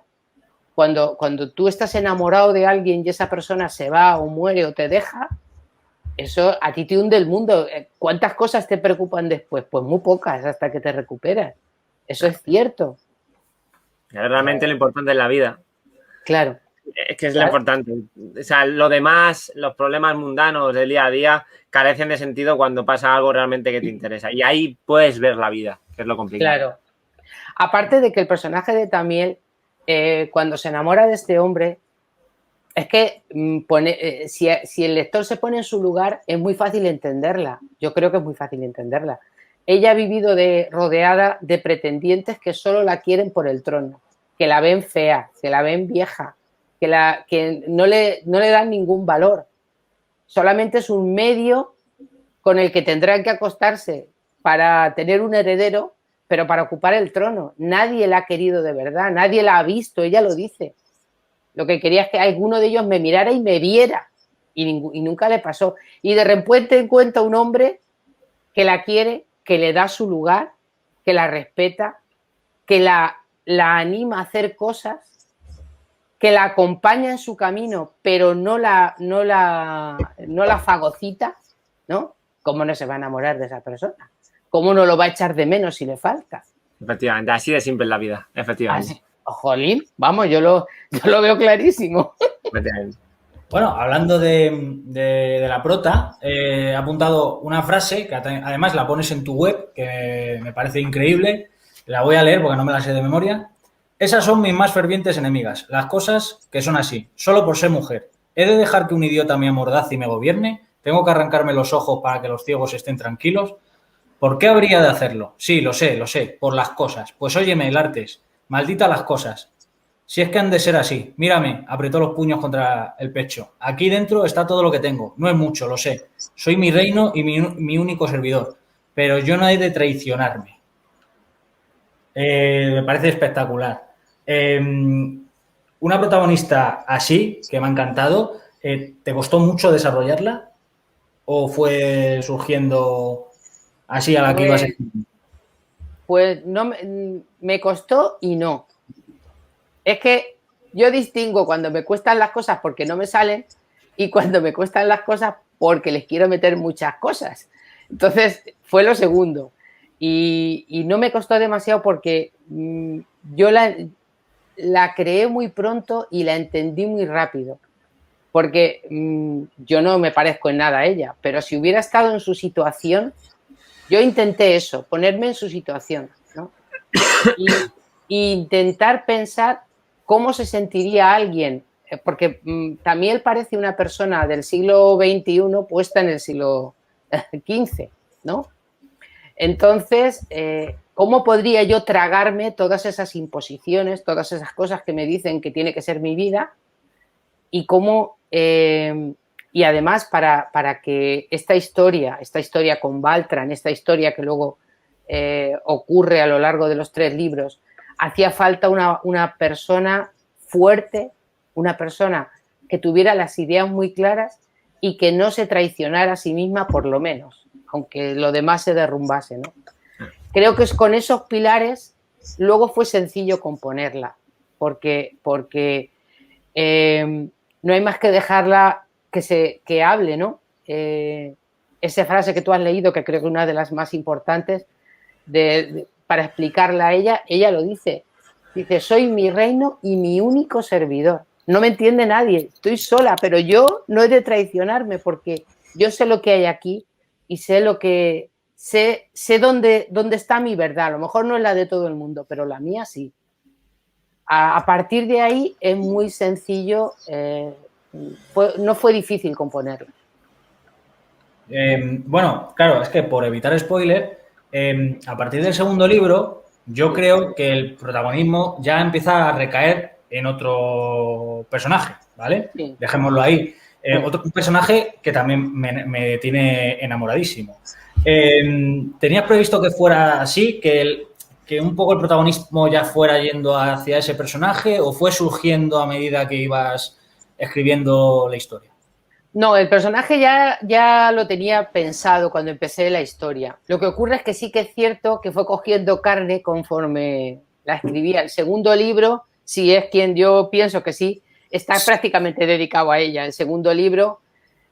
Cuando tú estás enamorado de alguien y esa persona se va o muere o te deja, eso a ti te hunde el mundo. ¿Cuántas cosas te preocupan después? Pues muy pocas, hasta que te recuperas. Eso es cierto. Realmente lo importante es la vida. Claro. Es que es lo importante. O sea, lo demás, los problemas mundanos del día a día carecen de sentido cuando pasa algo realmente que te interesa. Y ahí puedes ver la vida, que es lo complicado. Claro. Aparte de que el personaje de Tamiel, cuando se enamora de este hombre, es que si el lector se pone en su lugar, es muy fácil entenderla. Yo creo que es muy fácil entenderla. Ella ha vivido rodeada de pretendientes que solo la quieren por el trono, que la ven fea, que la ven vieja, que no le dan ningún valor. Solamente es un medio con el que tendrán que acostarse para tener un heredero, pero para ocupar el trono. Nadie la ha querido de verdad, nadie la ha visto, ella lo dice. Lo que quería es que alguno de ellos me mirara y me viera, y nunca le pasó. Y de repente encuentra un hombre que la quiere, que le da su lugar, que la respeta, que la anima a hacer cosas, que la acompaña en su camino, pero no la fagocita, ¿no? ¿Cómo no se va a enamorar de esa persona? ¿Cómo no lo va a echar de menos si le falta? Efectivamente, así de simple es la vida, efectivamente. Así, jolín, vamos, yo lo veo clarísimo. Bueno, hablando de la prota, he apuntado una frase que además la pones en tu web, que me parece increíble. La voy a leer porque no me la sé de memoria. Esas son mis más fervientes enemigas, las cosas que son así, solo por ser mujer. ¿He de dejar que un idiota me amordace y me gobierne? ¿Tengo que arrancarme los ojos para que los ciegos estén tranquilos? ¿Por qué habría de hacerlo? Sí, lo sé, por las cosas. Pues óyeme, el Artes, maldita las cosas. Si es que han de ser así. Mírame, apretó los puños contra el pecho. Aquí dentro está todo lo que tengo. No es mucho, lo sé. Soy mi reino y mi único servidor. Pero yo no he de traicionarme. Me parece espectacular. Una protagonista así, que me ha encantado, ¿te costó mucho desarrollarla? ¿O fue surgiendo así a la que ibas a escribir? Pues no, me costó y no. Es que yo distingo cuando me cuestan las cosas porque no me salen y cuando me cuestan las cosas porque les quiero meter muchas cosas. Entonces, fue lo segundo. Y no me costó demasiado porque yo la creé muy pronto y la entendí muy rápido. Porque yo no me parezco en nada a ella, pero si hubiera estado en su situación, yo intenté eso, ponerme en su situación, ¿no? Y intentar pensar cómo se sentiría alguien, porque Tamiel parece una persona del siglo XXI puesta en el siglo XV, ¿no? Entonces, ¿cómo podría yo tragarme todas esas imposiciones, todas esas cosas que me dicen que tiene que ser mi vida? Y cómo, y además para que esta historia con Baltran, esta historia que luego ocurre a lo largo de los 3 libros, hacía falta una persona fuerte, una persona que tuviera las ideas muy claras y que no se traicionara a sí misma por lo menos, aunque lo demás se derrumbase, ¿no? Creo que con esos pilares luego fue sencillo componerla, porque no hay más que dejarla que hable, ¿no? Esa frase que tú has leído, que creo que es una de las más importantes, para explicarla a ella lo dice. Dice, soy mi reino y mi único servidor. No me entiende nadie, estoy sola, pero yo no he de traicionarme porque yo sé lo que hay aquí y sé lo que... Sé dónde está mi verdad. A lo mejor no es la de todo el mundo, pero la mía sí. A partir de ahí es muy sencillo, no fue difícil componerla. Bueno, claro, es que por evitar spoiler, a partir del segundo libro, yo creo que el protagonismo ya empieza a recaer en otro personaje, ¿vale? Sí. Dejémoslo ahí. Otro personaje que también me tiene enamoradísimo. ¿Tenías previsto que fuera así, que un poco el protagonismo ya fuera yendo hacia ese personaje o fue surgiendo a medida que ibas escribiendo la historia? No, el personaje ya lo tenía pensado cuando empecé la historia. Lo que ocurre es que sí que es cierto que fue cogiendo carne conforme la escribía. El segundo libro, si es quien yo pienso que sí, está prácticamente dedicado a ella. El segundo libro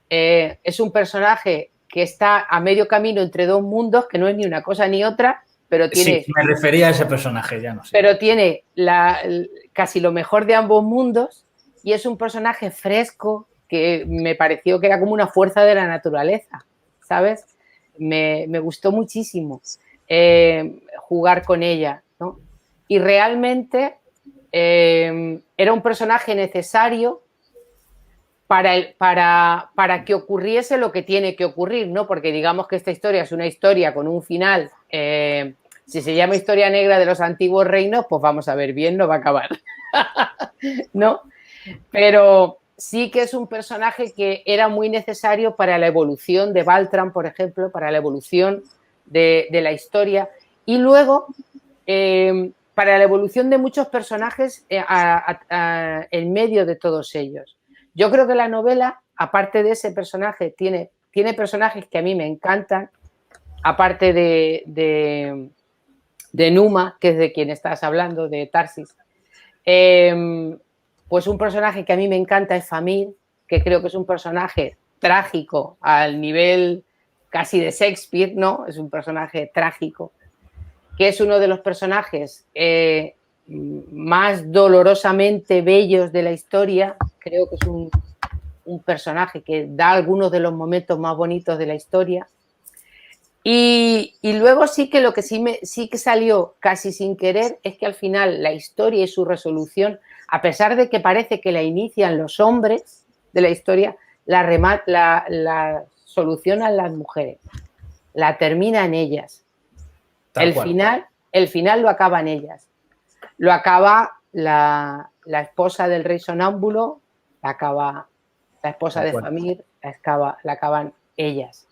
es un personaje que está a medio camino entre dos mundos, que no es ni una cosa ni otra, pero tiene... Sí, me refería a ese personaje, ya no sé. Pero tiene casi lo mejor de ambos mundos y es un personaje fresco que me pareció que era como una fuerza de la naturaleza, ¿sabes? Me gustó muchísimo jugar con ella, ¿no? Y realmente era un personaje necesario para que ocurriese lo que tiene que ocurrir, ¿no? Porque digamos que esta historia es una historia con un final, si se llama Historia Negra de los Antiguos Reinos, pues vamos a ver bien, no va a acabar, ¿no? Pero sí que es un personaje que era muy necesario para la evolución de Baltram, por ejemplo, para la evolución de la historia y luego para la evolución de muchos personajes en medio de todos ellos. Yo creo que la novela, aparte de ese personaje, tiene personajes que a mí me encantan, aparte de Numa, que es de quien estás hablando, de Tarsis. Pues un personaje que a mí me encanta es Famir, que creo que es un personaje trágico al nivel casi de Shakespeare, ¿no? Es un personaje trágico, que es uno de los personajes más dolorosamente bellos de la historia. Creo que es un personaje que da algunos de los momentos más bonitos de la historia. Y luego sí que lo que sí que salió casi sin querer es que al final la historia y su resolución, a pesar de que parece que la inician los hombres de la historia, la solucionan las mujeres, la terminan ellas. El final lo acaban ellas. Lo acaba la esposa del rey sonámbulo, la acaba la esposa de Famir, la acaban ellas.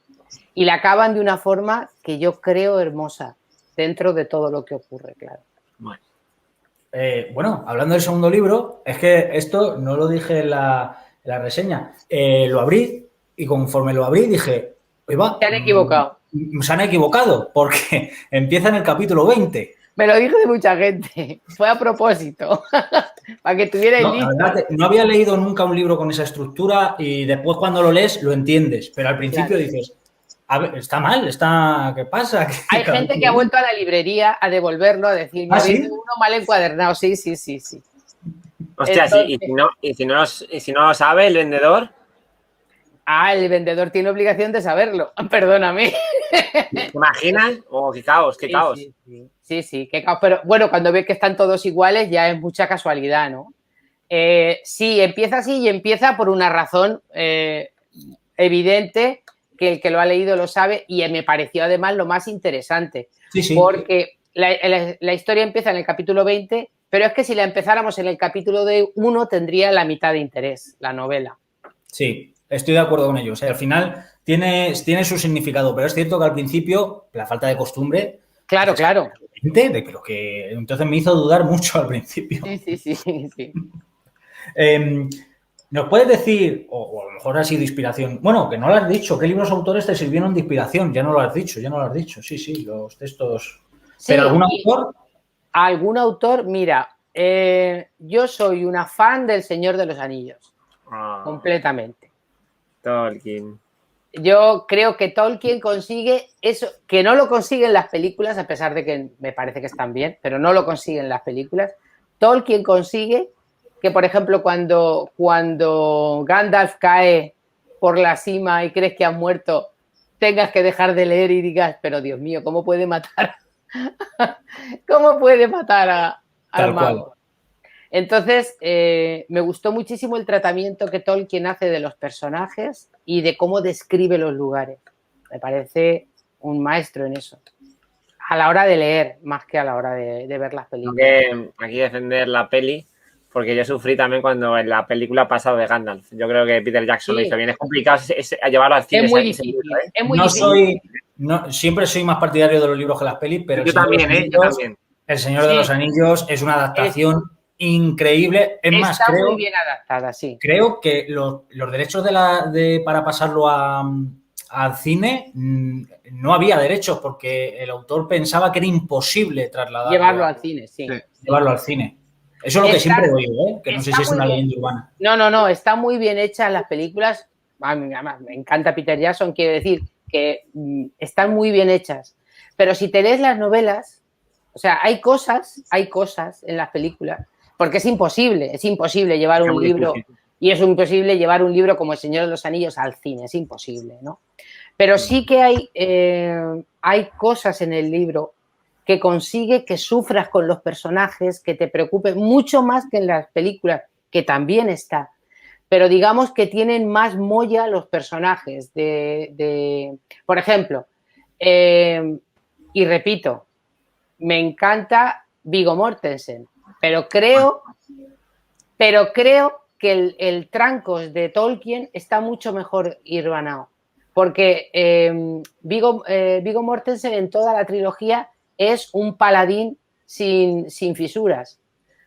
Y la acaban de una forma que yo creo hermosa, dentro de todo lo que ocurre, claro. Bueno, hablando del segundo libro, es que esto no lo dije en la reseña. Lo abrí y conforme lo abrí dije, oiga, se han equivocado. Se han equivocado porque empieza en el capítulo 20. Me lo dijo de mucha gente. Fue a propósito. Para que tuvierais listo. No había leído nunca un libro con esa estructura y después cuando lo lees lo entiendes. Pero al principio dices, a ver, está mal, ¿qué pasa? Hay gente que ha vuelto a la librería a devolverlo, a decir, me ¿sí? uno mal encuadernado. Sí. Hostia, entonces, ¿y si no lo sabe el vendedor? El vendedor tiene obligación de saberlo. Perdóname. ¿Te imaginas? Qué caos. Sí, qué caos. Pero bueno, cuando ves que están todos iguales ya es mucha casualidad, ¿no? Sí, empieza así y empieza por una razón evidente, que el que lo ha leído lo sabe, y me pareció además lo más interesante. Sí. Porque la historia empieza en el capítulo 20, pero es que si la empezáramos en el capítulo 1 tendría la mitad de interés, la novela. Sí, estoy de acuerdo con ellos. Al final tiene su significado, pero es cierto que al principio la falta de costumbre... Claro. Pero que entonces me hizo dudar mucho al principio. Sí. ¿Nos puedes decir, o a lo mejor ha sido inspiración, bueno, que no lo has dicho, qué libros autores te sirvieron de inspiración? Ya no lo has dicho, sí, los textos. Sí, ¿Pero algún autor? ¿Algún autor? Mira, yo soy una fan del Señor de los Anillos, completamente. Tolkien. Yo creo que Tolkien consigue eso, que no lo consiguen las películas, a pesar de que me parece que están bien, pero no lo consiguen las películas. Tolkien consigue que, por ejemplo, cuando Gandalf cae por la cima y crees que ha muerto, tengas que dejar de leer y digas, pero Dios mío, ¿cómo puede matar? ¿Cómo puede matar al mago? Entonces, me gustó muchísimo el tratamiento que Tolkien hace de los personajes y de cómo describe los lugares. Me parece un maestro en eso. A la hora de leer, más que a la hora de ver las películas. Aquí defender la peli, porque yo sufrí también cuando en la película pasado de Gandalf. Yo creo que Peter Jackson lo hizo bien. Es complicado llevarlo al cine. Es muy difícil. Es muy difícil. Siempre soy más partidario de los libros que las pelis, pero yo también, yo también. El Señor de los Anillos es una adaptación increíble. Es más, creo, muy bien adaptada, sí. Creo que los derechos para pasarlo al cine no había derechos porque el autor pensaba que era imposible trasladarlo. Llevarlo al cine, sí. Llevarlo al cine. Eso es lo que siempre oigo, que no sé si es una leyenda urbana. No, está muy bien hecha en las películas. A mí, me encanta Peter Jackson, quiero decir que están muy bien hechas. Pero si te lees las novelas, o sea, hay cosas en las películas, porque es imposible llevar un libro, y es imposible llevar un libro como El Señor de los Anillos al cine, es imposible, ¿no? Pero sí que hay cosas en el libro que consigue que sufras con los personajes, que te preocupe mucho más que en las películas, que también está. Pero digamos que tienen más molla los personajes. Por ejemplo, y repito, me encanta Viggo Mortensen, pero creo que el Trancos de Tolkien está mucho mejor hilvanado. Porque Viggo Mortensen en toda la trilogía es un paladín sin fisuras.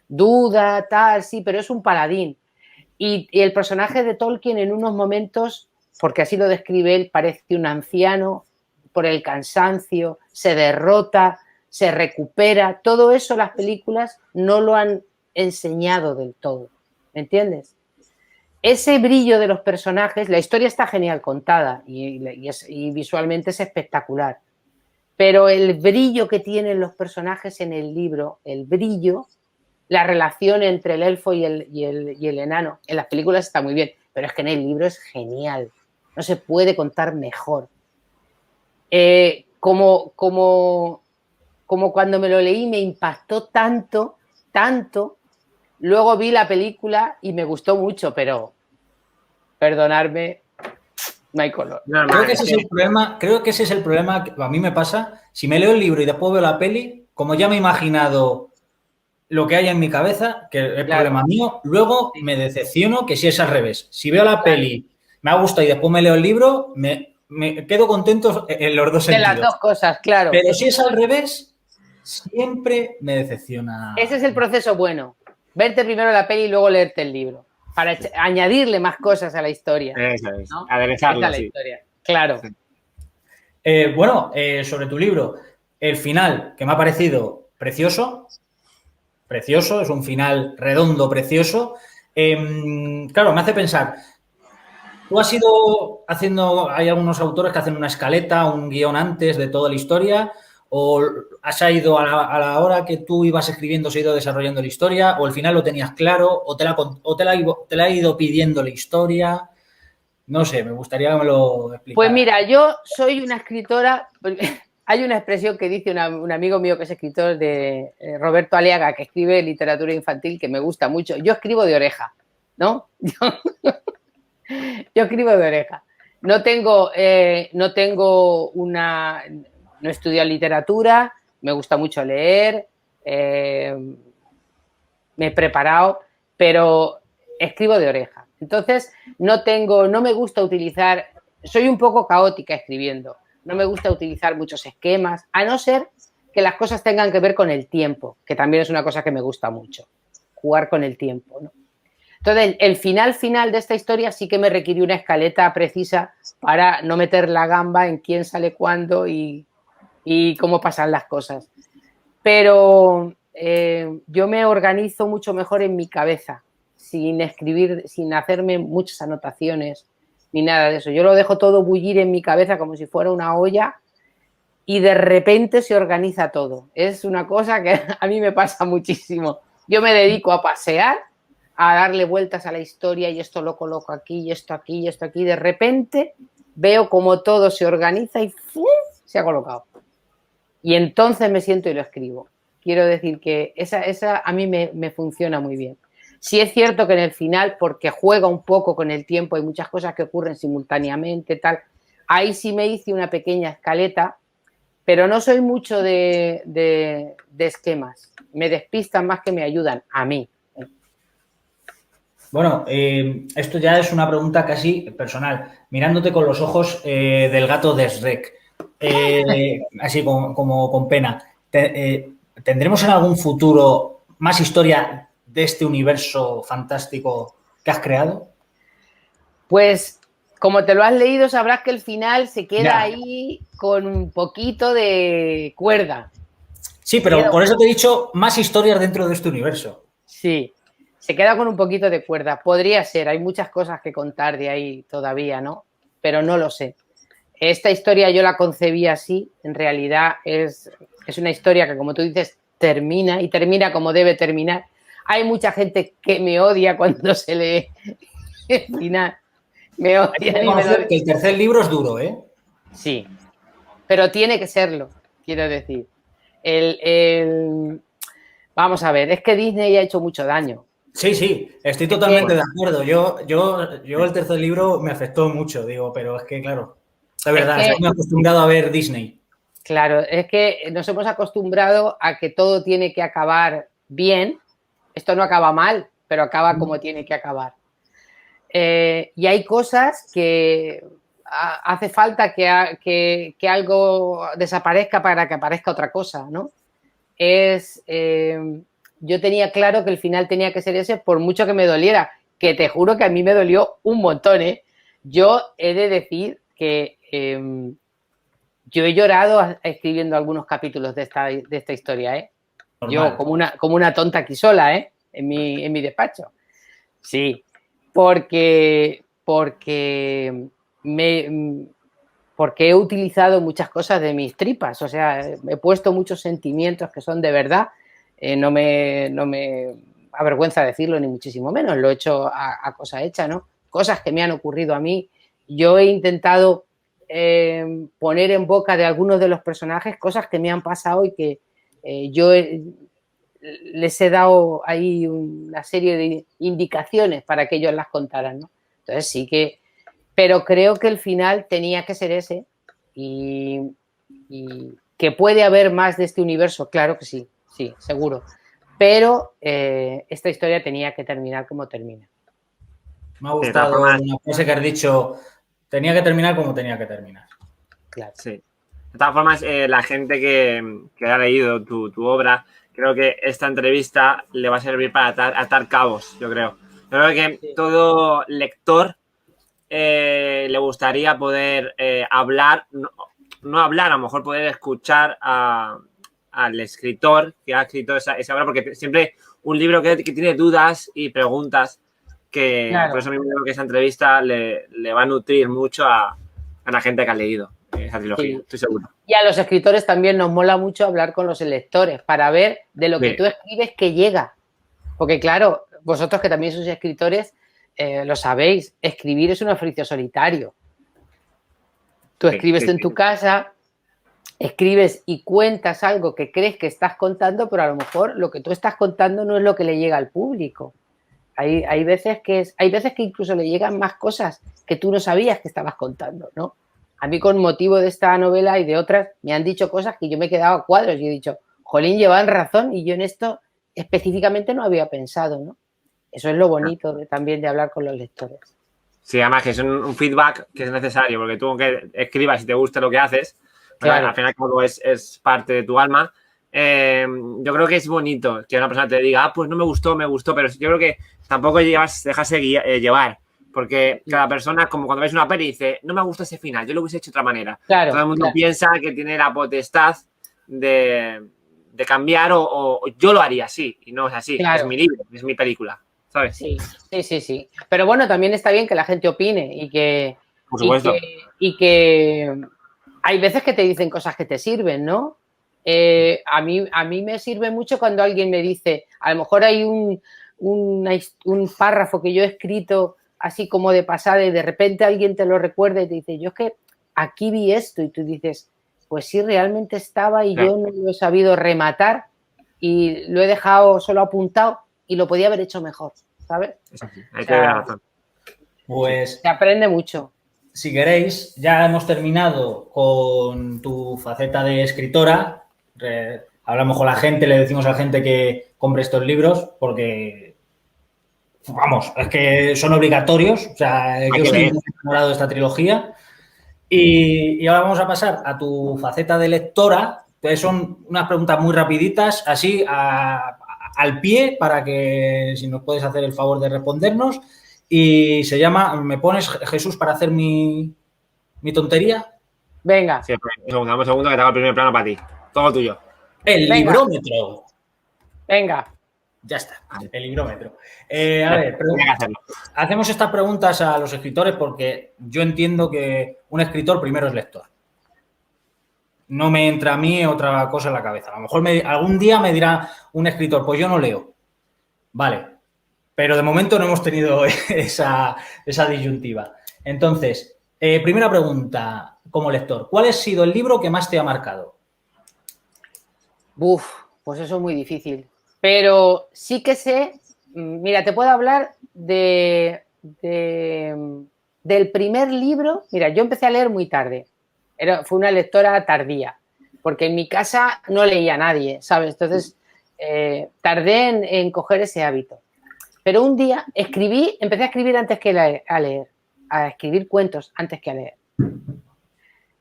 Duda, tal, sí, pero es un paladín. Y el personaje de Tolkien en unos momentos, porque así lo describe él, parece un anciano por el cansancio, se derrota, se recupera. Todo eso las películas no lo han enseñado del todo. ¿Me entiendes? Ese brillo de los personajes, la historia está genial contada y visualmente es espectacular. Pero el brillo que tienen los personajes en el libro, el brillo, la relación entre el elfo y el enano, en las películas está muy bien, pero es que en el libro es genial. No se puede contar mejor. Como cuando me lo leí me impactó tanto, luego vi la película y me gustó mucho, pero perdonadme, no hay color. Creo que ese es el problema que a mí me pasa. Si me leo el libro y después veo la peli, como ya me he imaginado lo que hay en mi cabeza, que es problema mío, luego me decepciono que si es al revés. Si veo la peli, me ha gustado y después me leo el libro, me quedo contento en los dos sentidos. De las dos cosas, claro. Pero si es al revés, siempre me decepciona. Ese es el proceso bueno. Verte primero la peli y luego leerte el libro. Para añadirle más cosas a la historia. Eso es, ¿no? Aderezarlo, sí. Historia. Claro. Sobre tu libro, el final, que me ha parecido precioso, es un final redondo, precioso. Claro, me hace pensar, tú has ido hay algunos autores que hacen una escaleta, un guión antes de toda la historia, o has ido a la hora que tú ibas escribiendo, se ha ido desarrollando la historia, o al final lo tenías claro, o te la ha ido pidiendo la historia. No sé, me gustaría que me lo explicaras. Pues mira, yo soy una escritora. Hay una expresión que dice un amigo mío que es escritor, de Roberto Aliaga, que escribe literatura infantil, que me gusta mucho. Yo escribo de oreja, ¿no? Yo escribo de oreja. No he estudiado literatura, me gusta mucho leer, me he preparado, pero escribo de oreja. Entonces, no me gusta utilizar, soy un poco caótica escribiendo, no me gusta utilizar muchos esquemas, a no ser que las cosas tengan que ver con el tiempo, que también es una cosa que me gusta mucho, jugar con el tiempo, ¿no? Entonces, el final de esta historia sí que me requirió una escaleta precisa para no meter la gamba en quién sale cuándo y cómo pasan las cosas. Pero yo me organizo mucho mejor en mi cabeza, sin escribir, sin hacerme muchas anotaciones ni nada de eso. Yo lo dejo todo bullir en mi cabeza como si fuera una olla y de repente se organiza todo. Es una cosa que a mí me pasa muchísimo. Yo me dedico a pasear, a darle vueltas a la historia y esto lo coloco aquí y esto aquí y esto aquí. De repente veo como todo se organiza y ¡fum!, se ha colocado. Y entonces me siento y lo escribo. Quiero decir que esa a mí me funciona muy bien. Sí es cierto que en el final, porque juega un poco con el tiempo, hay muchas cosas que ocurren simultáneamente, tal. Ahí sí me hice una pequeña escaleta, pero no soy mucho de esquemas. Me despistan más que me ayudan, a mí. Bueno, esto ya es una pregunta casi personal. Mirándote con los ojos del gato de Shrek, así como con pena, ¿tendremos en algún futuro más historia de este universo fantástico que has creado? Pues, como te lo has leído, sabrás que el final se queda ahí con un poquito de cuerda. Sí, pero por eso te he dicho más historias dentro de este universo. Sí. Se queda con un poquito de cuerda. Podría ser, hay muchas cosas que contar de ahí todavía, ¿no? Pero no lo sé. Esta historia yo la concebí así. En realidad es una historia que, como tú dices, termina y termina como debe terminar. Hay mucha gente que me odia cuando se lee el final. Me odia. Hay que reconocer que el tercer libro es duro, ¿eh? Sí, pero tiene que serlo, quiero decir. Vamos a ver, es que Disney ha hecho mucho daño. Sí, estoy totalmente de acuerdo. Yo el tercer libro me afectó mucho, digo, pero es que, claro, de verdad, estoy acostumbrado a ver Disney. Claro, es que nos hemos acostumbrado a que todo tiene que acabar bien. Esto no acaba mal, pero acaba como tiene que acabar. Y hay cosas que hace falta que algo desaparezca para que aparezca otra cosa, ¿no? Yo tenía claro que el final tenía que ser ese, por mucho que me doliera, que te juro que a mí me dolió un montón, ¿eh? Yo he de decir que yo he llorado escribiendo algunos capítulos de esta historia, ¿eh? Normal. Yo como una tonta aquí sola, ¿eh? En mi despacho. Sí, porque he utilizado muchas cosas de mis tripas, o sea, he puesto muchos sentimientos que son de verdad, no me avergüenza decirlo ni muchísimo menos, lo he hecho a cosa hecha, ¿no? Cosas que me han ocurrido a mí. Yo he intentado poner en boca de algunos de los personajes cosas que me han pasado y que les he dado ahí una serie de indicaciones para que ellos las contaran, ¿no? Entonces sí que... Pero creo que el final tenía que ser ese y que puede haber más de este universo, claro que sí, seguro. Pero esta historia tenía que terminar como termina. Me ha gustado una frase que has dicho, tenía que terminar como tenía que terminar. Claro. Sí. De todas formas, la gente que ha leído tu obra, creo que esta entrevista le va a servir para atar cabos, yo creo. Yo creo que todo lector le gustaría poder hablar, no hablar, a lo mejor poder escuchar al escritor que ha escrito esa obra, porque siempre un libro que tiene dudas y preguntas que claro. Por eso mismo creo que esa entrevista le va a nutrir mucho a la gente que ha leído esa trilogía, estoy seguro. Y a los escritores también nos mola mucho hablar con los lectores para ver de lo que tú escribes que llega. Porque claro, vosotros que también sois escritores, lo sabéis, escribir es un oficio solitario. Tú escribes en tu casa, escribes y cuentas algo que crees que estás contando, pero a lo mejor lo que tú estás contando no es lo que le llega al público. Hay veces que incluso le llegan más cosas que tú no sabías que estabas contando, ¿no? A mí con motivo de esta novela y de otras me han dicho cosas que yo me he quedado a cuadros y he dicho, jolín, llevan razón y yo en esto específicamente no había pensado, ¿no? Eso es lo bonito también de hablar con los lectores. Sí, además que es un feedback que es necesario, porque tú aunque escribas y te guste lo que haces, claro. Al final como es parte de tu alma, yo creo que es bonito que una persona te diga, pues no me gustó, pero yo creo que tampoco dejarse llevar. Porque cada persona, como cuando ves una peli, dice, no me gusta ese final, yo lo hubiese hecho de otra manera. Claro, todo el mundo piensa que tiene la potestad de cambiar o yo lo haría así. Y no es así. Claro. Es mi libro, es mi película, ¿sabes? Sí. Pero bueno, también está bien que la gente opine y que... Por supuesto. Y que hay veces que te dicen cosas que te sirven, ¿no? A mí me sirve mucho cuando alguien me dice, a lo mejor hay un párrafo que yo he escrito así como de pasada y de repente alguien te lo recuerda y te dice, yo es que aquí vi esto y tú dices, pues sí, realmente estaba y yo no lo he sabido rematar y lo he dejado solo apuntado y lo podía haber hecho mejor, ¿sabes? Exacto. Ahí te doy la razón. Pues se aprende mucho. Si queréis, ya hemos terminado con tu faceta de escritora. Hablamos con la gente, le decimos a la gente que compre estos libros porque... Vamos, es que son obligatorios. O sea, yo estoy muy enamorado de esta trilogía. Y ahora vamos a pasar a tu faceta de lectora. Entonces son unas preguntas muy rapiditas, así al pie, para que si nos puedes hacer el favor de respondernos. Y se llama, ¿me pones, Jesús, para hacer mi tontería? Venga. Sí, dame un segundo que te hago el primer plano para ti. Todo tuyo. El librómetro. Venga. Ya está, el librómetro. A ver, hacemos estas preguntas a los escritores porque yo entiendo que un escritor primero es lector. No me entra a mí otra cosa en la cabeza. A lo mejor algún día me dirá un escritor, pues yo no leo. Vale, pero de momento no hemos tenido esa disyuntiva. Entonces, primera pregunta como lector. ¿Cuál ha sido el libro que más te ha marcado? Pues eso es muy difícil. Pero sí que sé, mira, te puedo hablar del primer libro. Mira, yo empecé a leer muy tarde. Fue una lectora tardía, porque en mi casa no leía nadie, ¿sabes? Entonces, tardé en coger ese hábito. Pero un día empecé a escribir antes que a leer, a escribir cuentos antes que a leer.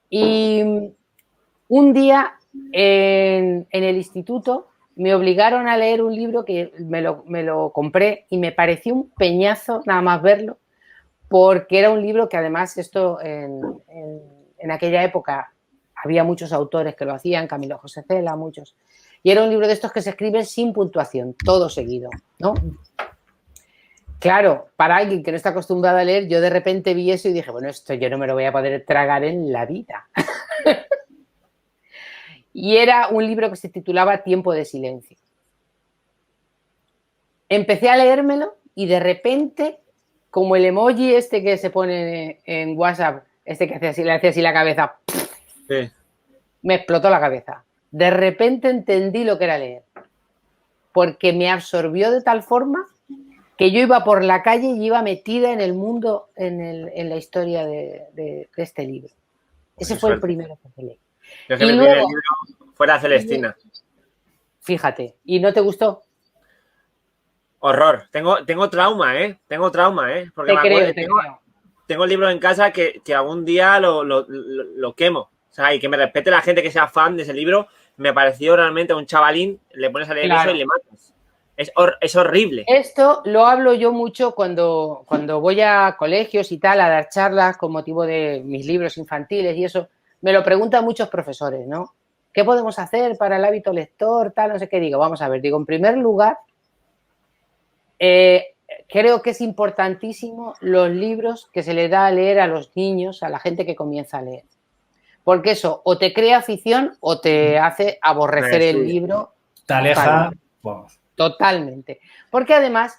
Y un día en el instituto me obligaron a leer un libro que me lo compré y me pareció un peñazo nada más verlo, porque era un libro que además esto en aquella época había muchos autores que lo hacían, Camilo José Cela, muchos, y era un libro de estos que se escriben sin puntuación, todo seguido, ¿no? Claro, para alguien que no está acostumbrado a leer, yo de repente vi eso y dije, bueno, esto yo no me lo voy a poder tragar en la vida. Y era un libro que se titulaba Tiempo de silencio. Empecé a leérmelo y de repente, como el emoji este que se pone en WhatsApp, este que le hace así la cabeza, sí. Me explotó la cabeza. De repente entendí lo que era leer. Porque me absorbió de tal forma que yo iba por la calle y iba metida en el mundo, en la historia de este libro. Ese fue el primero que leí. Yo que me luego, el libro fuera Celestina. Fíjate, ¿y no te gustó? Horror. Tengo trauma, ¿eh? Porque tengo el libro en casa que algún día lo quemo. O sea, y que me respete la gente que sea fan de ese libro. Me pareció realmente a un chavalín, le pones a leer eso y le matas. Es horrible. Esto lo hablo yo mucho cuando voy a colegios y tal, a dar charlas con motivo de mis libros infantiles y eso. Me lo preguntan muchos profesores, ¿no? ¿Qué podemos hacer para el hábito lector? Tal, no sé qué. Digo, vamos a ver. Digo, en primer lugar, creo que es importantísimo los libros que se le da a leer a los niños, a la gente que comienza a leer. Porque eso o te crea afición o te hace aborrecer el libro. Te aleja, vamos. Totalmente. Porque además,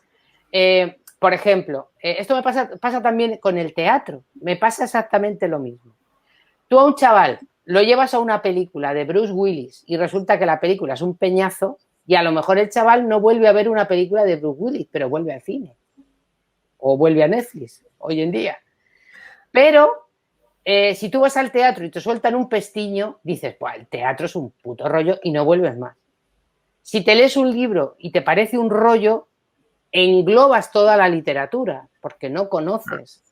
por ejemplo, esto me pasa también con el teatro. Me pasa exactamente lo mismo. Tú a un chaval lo llevas a una película de Bruce Willis y resulta que la película es un peñazo y a lo mejor el chaval no vuelve a ver una película de Bruce Willis, pero vuelve al cine o vuelve a Netflix hoy en día. Pero si tú vas al teatro y te sueltan un pestiño, dices, pues el teatro es un puto rollo y no vuelves más. Si te lees un libro y te parece un rollo, englobas toda la literatura porque no conoces.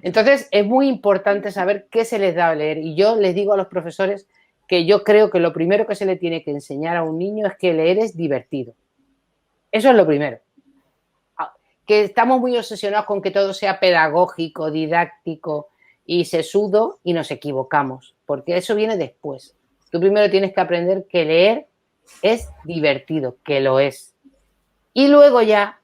Entonces, es muy importante saber qué se les da a leer. Y yo les digo a los profesores que yo creo que lo primero que se le tiene que enseñar a un niño es que leer es divertido. Eso es lo primero. Que estamos muy obsesionados con que todo sea pedagógico, didáctico y sesudo y nos equivocamos, porque eso viene después. Tú primero tienes que aprender que leer es divertido, que lo es. Y luego ya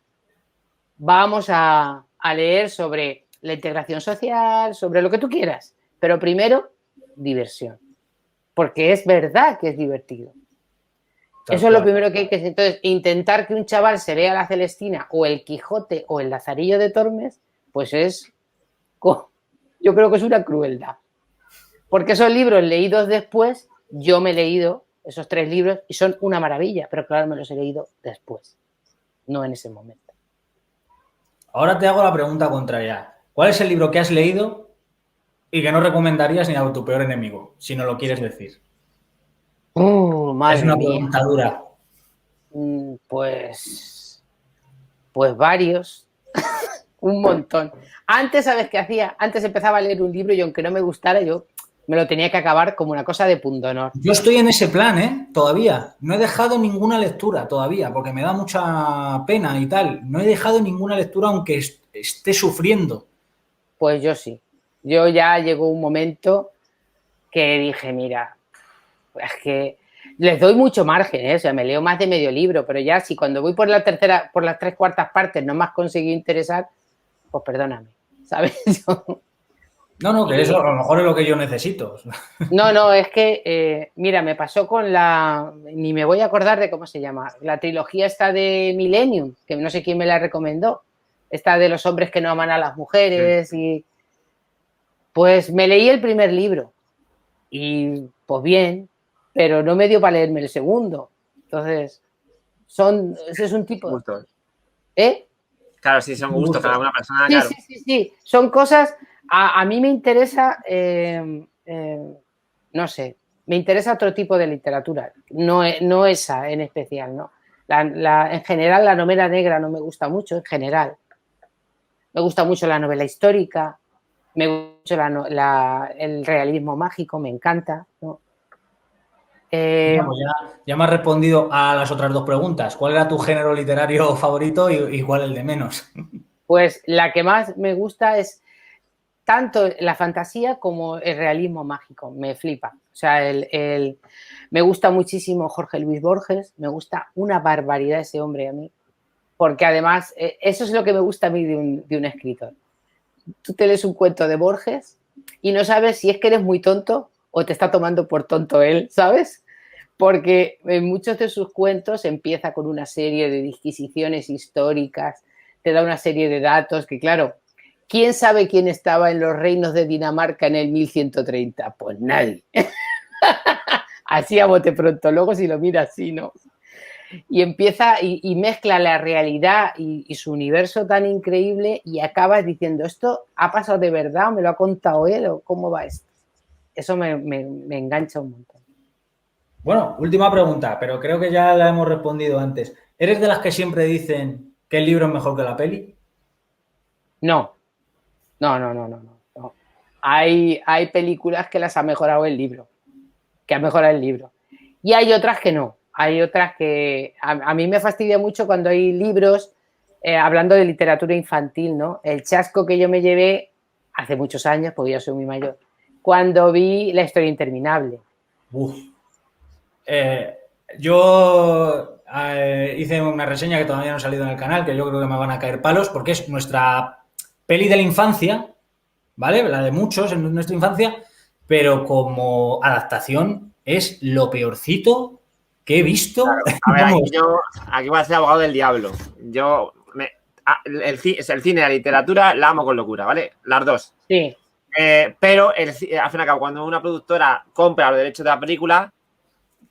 vamos a leer sobre la integración social, sobre lo que tú quieras, pero primero diversión, porque es verdad que es divertido. Eso es lo primero que hay que hacer. Entonces, intentar que un chaval se lea La Celestina o El Quijote o El Lazarillo de Tormes, pues yo creo que es una crueldad. Porque esos libros leídos después, yo me he leído esos 3 libros y son una maravilla, pero claro, me los he leído después, no en ese momento. Ahora te hago la pregunta contraria. ¿Cuál es el libro que has leído y que no recomendarías ni a tu peor enemigo, si no lo quieres decir? Madre es una mía. pregunta dura. Pues varios, un montón. Antes, ¿sabes qué hacía? Antes empezaba a leer un libro y aunque no me gustara, yo me lo tenía que acabar como una cosa de pundonor. Yo estoy en ese plan, todavía. No he dejado ninguna lectura todavía, porque me da mucha pena y tal. No he dejado ninguna lectura aunque esté sufriendo. Pues yo sí. Yo ya llegó un momento que dije, mira, es que les doy mucho margen, o sea, me leo más de medio libro, pero ya si cuando voy por las 3/4 partes no me has conseguido interesar, pues perdóname, ¿sabes? No, que eso a lo mejor es lo que yo necesito. No, es que, mira, me pasó con ni me voy a acordar de cómo se llama, la trilogía esta de Millennium, que no sé quién me la recomendó, esta de los hombres que no aman a las mujeres, y pues me leí el primer libro y pues bien, pero no me dio para leerme el segundo. Entonces, ese es un tipo... Gustos. ¿Eh? Claro, sí, son gustos cada una persona, Sí, claro. Sí. Son cosas... A mí me interesa, no sé, me interesa otro tipo de literatura, no esa en especial, ¿no? En general, la novela negra no me gusta mucho, en general. Me gusta mucho la novela histórica, me gusta mucho el realismo mágico, me encanta, ¿no? Pues ya me has respondido a las otras 2 preguntas. ¿Cuál era tu género literario favorito y cuál el de menos? Pues la que más me gusta es tanto la fantasía como el realismo mágico. Me flipa. O sea, me gusta muchísimo Jorge Luis Borges. Me gusta una barbaridad ese hombre a mí. Porque además, eso es lo que me gusta a mí de un escritor. Tú te lees un cuento de Borges y no sabes si es que eres muy tonto o te está tomando por tonto él, ¿sabes? Porque en muchos de sus cuentos empieza con una serie de disquisiciones históricas, te da una serie de datos que, claro, ¿quién sabe quién estaba en los reinos de Dinamarca en el 1130? Pues nadie. Así a bote pronto. Luego si lo miras, sí, ¿no? Y empieza y mezcla la realidad y su universo tan increíble y acabas diciendo, ¿esto ha pasado de verdad o me lo ha contado él o cómo va esto? Eso me engancha un montón. Bueno, última pregunta, pero creo que ya la hemos respondido antes. ¿Eres de las que siempre dicen que el libro es mejor que la peli? No. Hay películas que las ha mejorado el libro, que ha mejorado el libro. Y hay otras que no. Hay otras que... A mí me fastidia mucho cuando hay libros, hablando de literatura infantil, ¿no? El chasco que yo me llevé hace muchos años, porque yo soy muy mayor, cuando vi La historia interminable. Yo hice una reseña que todavía no ha salido en el canal, que yo creo que me van a caer palos, porque es nuestra peli de la infancia, ¿vale? La de muchos en nuestra infancia, pero como adaptación es lo peorcito que he visto. Claro. A ver, aquí voy a ser abogado del diablo. El cine, la literatura, la amo con locura, ¿vale? Las dos. Sí. Pero al fin y al cabo, cuando una productora compra los derechos de la película,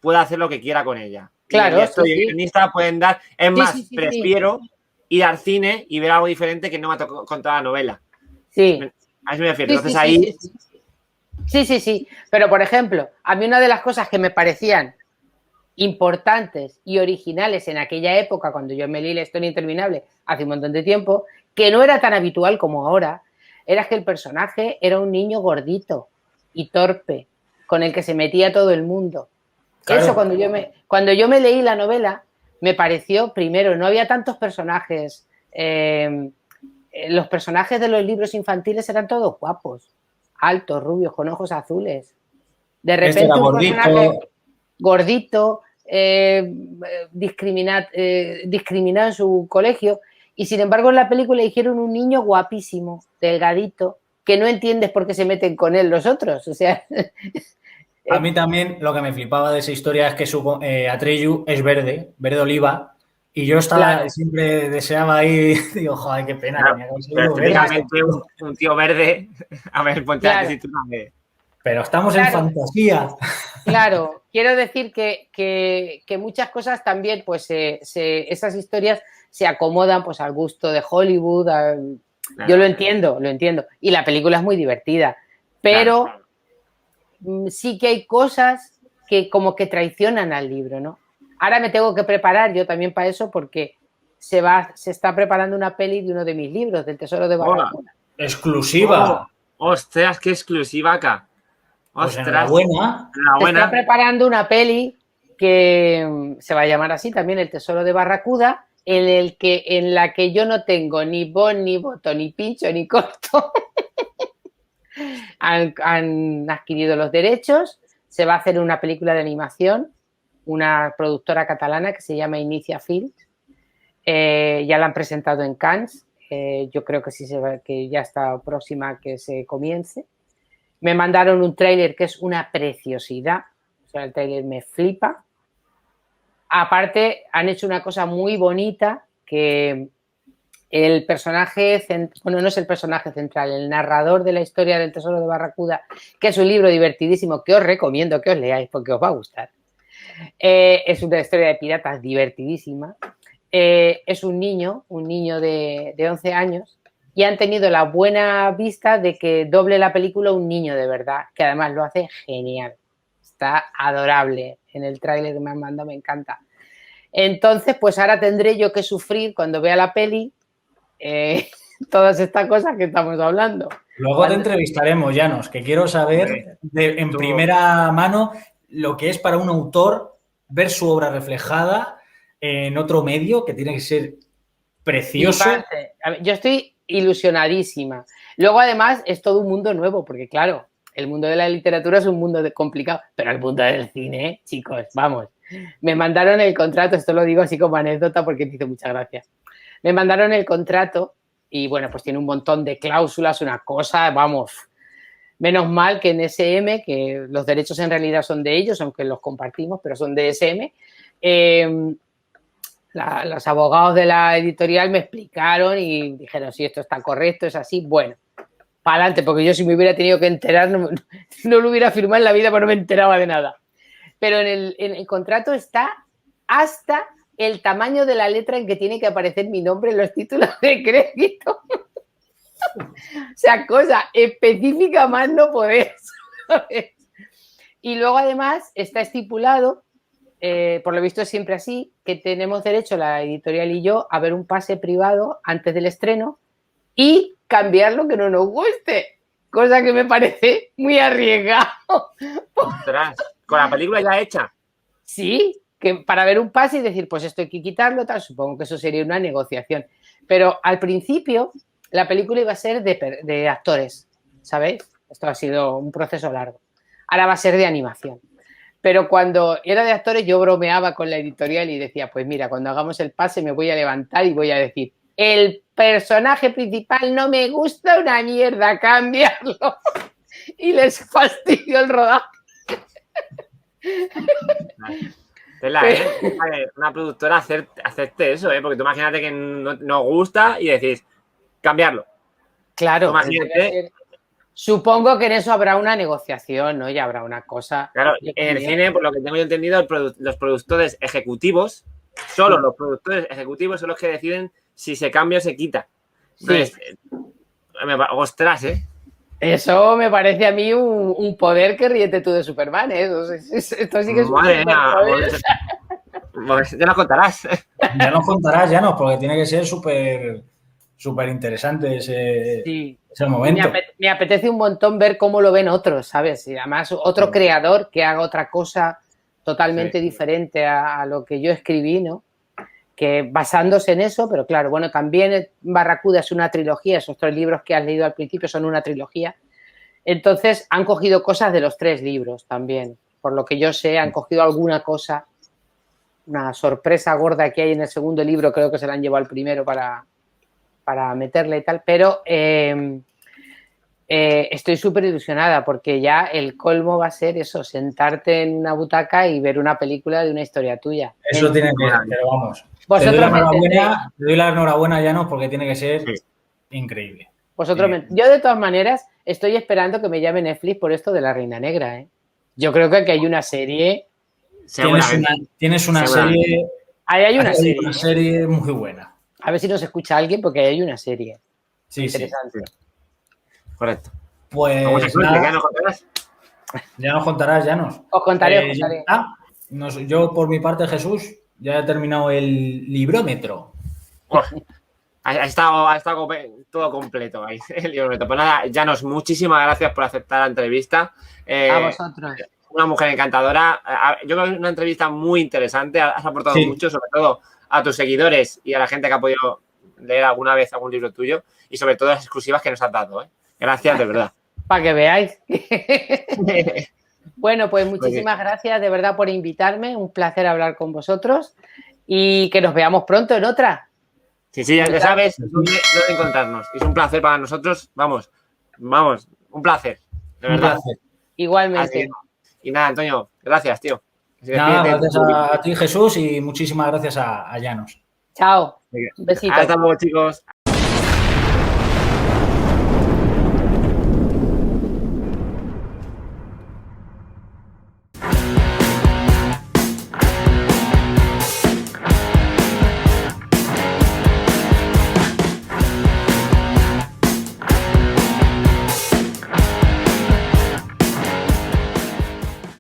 puede hacer lo que quiera con ella. Claro, y esto y guionistas pueden dar... Es más, prefiero ir al cine y ver algo diferente que no me ha contado la novela. Sí. A eso me refiero. Entonces ahí... Sí. Pero, por ejemplo, a mí una de las cosas que me parecían importantes y originales en aquella época, cuando yo me leí La historia interminable hace un montón de tiempo, que no era tan habitual como ahora, era que el personaje era un niño gordito y torpe, con el que se metía todo el mundo. Claro. Eso cuando yo me leí la novela, me pareció, primero, no había tantos personajes. Los personajes de los libros infantiles eran todos guapos, altos, rubios, con ojos azules. De repente era un personaje gordito, discriminado en su colegio, y sin embargo en la película eligieron un niño guapísimo, delgadito, que no entiendes por qué se meten con él los otros. O sea, a mí también lo que me flipaba de esa historia es que su Atreyu es verde oliva, y yo siempre deseaba ahí, digo, joder, qué pena. Claro, típicamente un tío verde, a ver, ponte a decir tú también. Pero estamos en fantasía. Claro, quiero decir que muchas cosas también, pues esas historias se acomodan pues al gusto de Hollywood. Yo lo entiendo. Y la película es muy divertida. Pero sí que hay cosas que como que traicionan al libro, ¿no? Ahora me tengo que preparar yo también para eso porque se está preparando una peli de uno de mis libros, del Tesoro de Barracuda. ¡Exclusiva! ¡Ostras, qué exclusiva acá! ¡Ostras! Pues se está preparando una peli que se va a llamar así también, El Tesoro de Barracuda, en la que yo no tengo ni voz, ni voto, ni pincho, ni corto. Han adquirido los derechos, se va a hacer una película de animación, una productora catalana que se llama Inicia Films, ya la han presentado en Cannes, yo creo que ya está próxima a que se comience. Me mandaron un tráiler que es una preciosidad, o sea, el tráiler me flipa. Aparte, han hecho una cosa muy bonita, que el personaje, bueno, no es el personaje central, el narrador de la historia del Tesoro de Barracuda, que es un libro divertidísimo que os recomiendo que os leáis porque os va a gustar. Es una historia de piratas divertidísima. Es un niño de 11 años y han tenido la buena vista de que doble la película un niño de verdad, que además lo hace genial. Está adorable. En el tráiler que me han mandado me encanta. Entonces, pues ahora tendré yo que sufrir cuando vea la peli todas estas cosas que estamos hablando. Luego te entrevistaremos, Llanos, que quiero saber en primera mano lo que es para un autor ver su obra reflejada en otro medio, que tiene que ser precioso. Yo estoy ilusionadísima. Luego, además, es todo un mundo nuevo, porque claro, el mundo de la literatura es un mundo complicado, pero el mundo del cine, chicos, vamos. Me mandaron el contrato, esto lo digo así como anécdota porque me hizo muchas gracias. Me mandaron el contrato y, bueno, pues tiene un montón de cláusulas, una cosa, vamos. Menos mal que en SM, que los derechos en realidad son de ellos, aunque los compartimos, pero son de SM, los abogados de la editorial me explicaron y dijeron, si esto está correcto, es así, bueno, para adelante, porque yo si me hubiera tenido que enterar no lo hubiera firmado en la vida, pero no me enteraba de nada. Pero en el contrato está hasta el tamaño de la letra en que tiene que aparecer mi nombre en los títulos de crédito. O sea, cosa específica más no podés, ¿sabes? Y luego, además, está estipulado, por lo visto es siempre así, que tenemos derecho, la editorial y yo, a ver un pase privado antes del estreno y cambiar lo que no nos guste, cosa que me parece muy arriesgado. Ostras, ¿con la película ya hecha? Sí, que para ver un pase y decir, pues esto hay que quitarlo, tal, supongo que eso sería una negociación. Pero al principio la película iba a ser de actores, ¿sabéis? Esto ha sido un proceso largo. Ahora va a ser de animación. Pero cuando era de actores yo bromeaba con la editorial y decía, pues mira, cuando hagamos el pase me voy a levantar y voy a decir, el personaje principal no me gusta una mierda, cámbialo. Y les fastidio el rodaje. Una productora acepte eso, porque tú imagínate que no gusta y decís, cambiarlo. Claro. Supongo que en eso habrá una negociación, ¿no? Y habrá una cosa. Claro, en el cine, por lo que tengo yo entendido, los productores ejecutivos, solo los productores ejecutivos son los que deciden si se cambia o se quita. Entonces, ostras, ¿eh? Eso me parece a mí un poder que ríete tú de Superman, ¿eh? Esto sí que es un poder. Ya nos contarás. Ya nos contarás, porque tiene que ser súper súper interesante ese Sí. momento. Me apetece un montón ver cómo lo ven otros, ¿sabes? Y además otro creador que haga otra cosa totalmente diferente a lo que yo escribí, ¿no? Que basándose en eso, pero claro, bueno, también Barracuda es una trilogía, esos 3 libros que has leído al principio son una trilogía. Entonces han cogido cosas de los 3 libros también. Por lo que yo sé, han cogido alguna cosa, una sorpresa gorda que hay en el segundo libro, creo que se la han llevado al primero para meterle y tal, pero estoy súper ilusionada porque ya el colmo va a ser eso, sentarte en una butaca y ver una película de una historia tuya. Eso tiene que ser, pero vamos. Te doy la enhorabuena, Llanos, porque tiene que ser increíble. Yo de todas maneras estoy esperando que me llame Netflix por esto de La Reina Negra, ¿eh? Yo creo que aquí hay una serie. Tienes una serie. Ahí hay una serie. Una serie muy buena. A ver si nos escucha alguien porque ahí hay una serie. Sí, interesante. Sí. Correcto. Pues ya nos contarás, Llanos. Os contaré, os contaré. Yo, por mi parte, Jesús, ya he terminado el librómetro. Ha estado todo completo ahí, el librómetro. Pues nada, Llanos, muchísimas gracias por aceptar la entrevista. A vosotros. Una mujer encantadora. Yo creo que es una entrevista muy interesante. Has aportado mucho, sobre todo a tus seguidores y a la gente que ha podido leer alguna vez algún libro tuyo y sobre todo las exclusivas que nos has dado, ¿eh? Gracias, de verdad. Para que veáis. Bueno, pues muchísimas gracias de verdad por invitarme. Un placer hablar con vosotros y que nos veamos pronto en otra. Sí, ya sabes dónde encontrarnos. Es un placer para nosotros. Vamos, un placer, de verdad. Igualmente. Y nada, Antonio, gracias, tío. Nada, gracias a ti, Jesús, y muchísimas gracias a Llanos. Chao. Un besito. Hasta luego, chicos.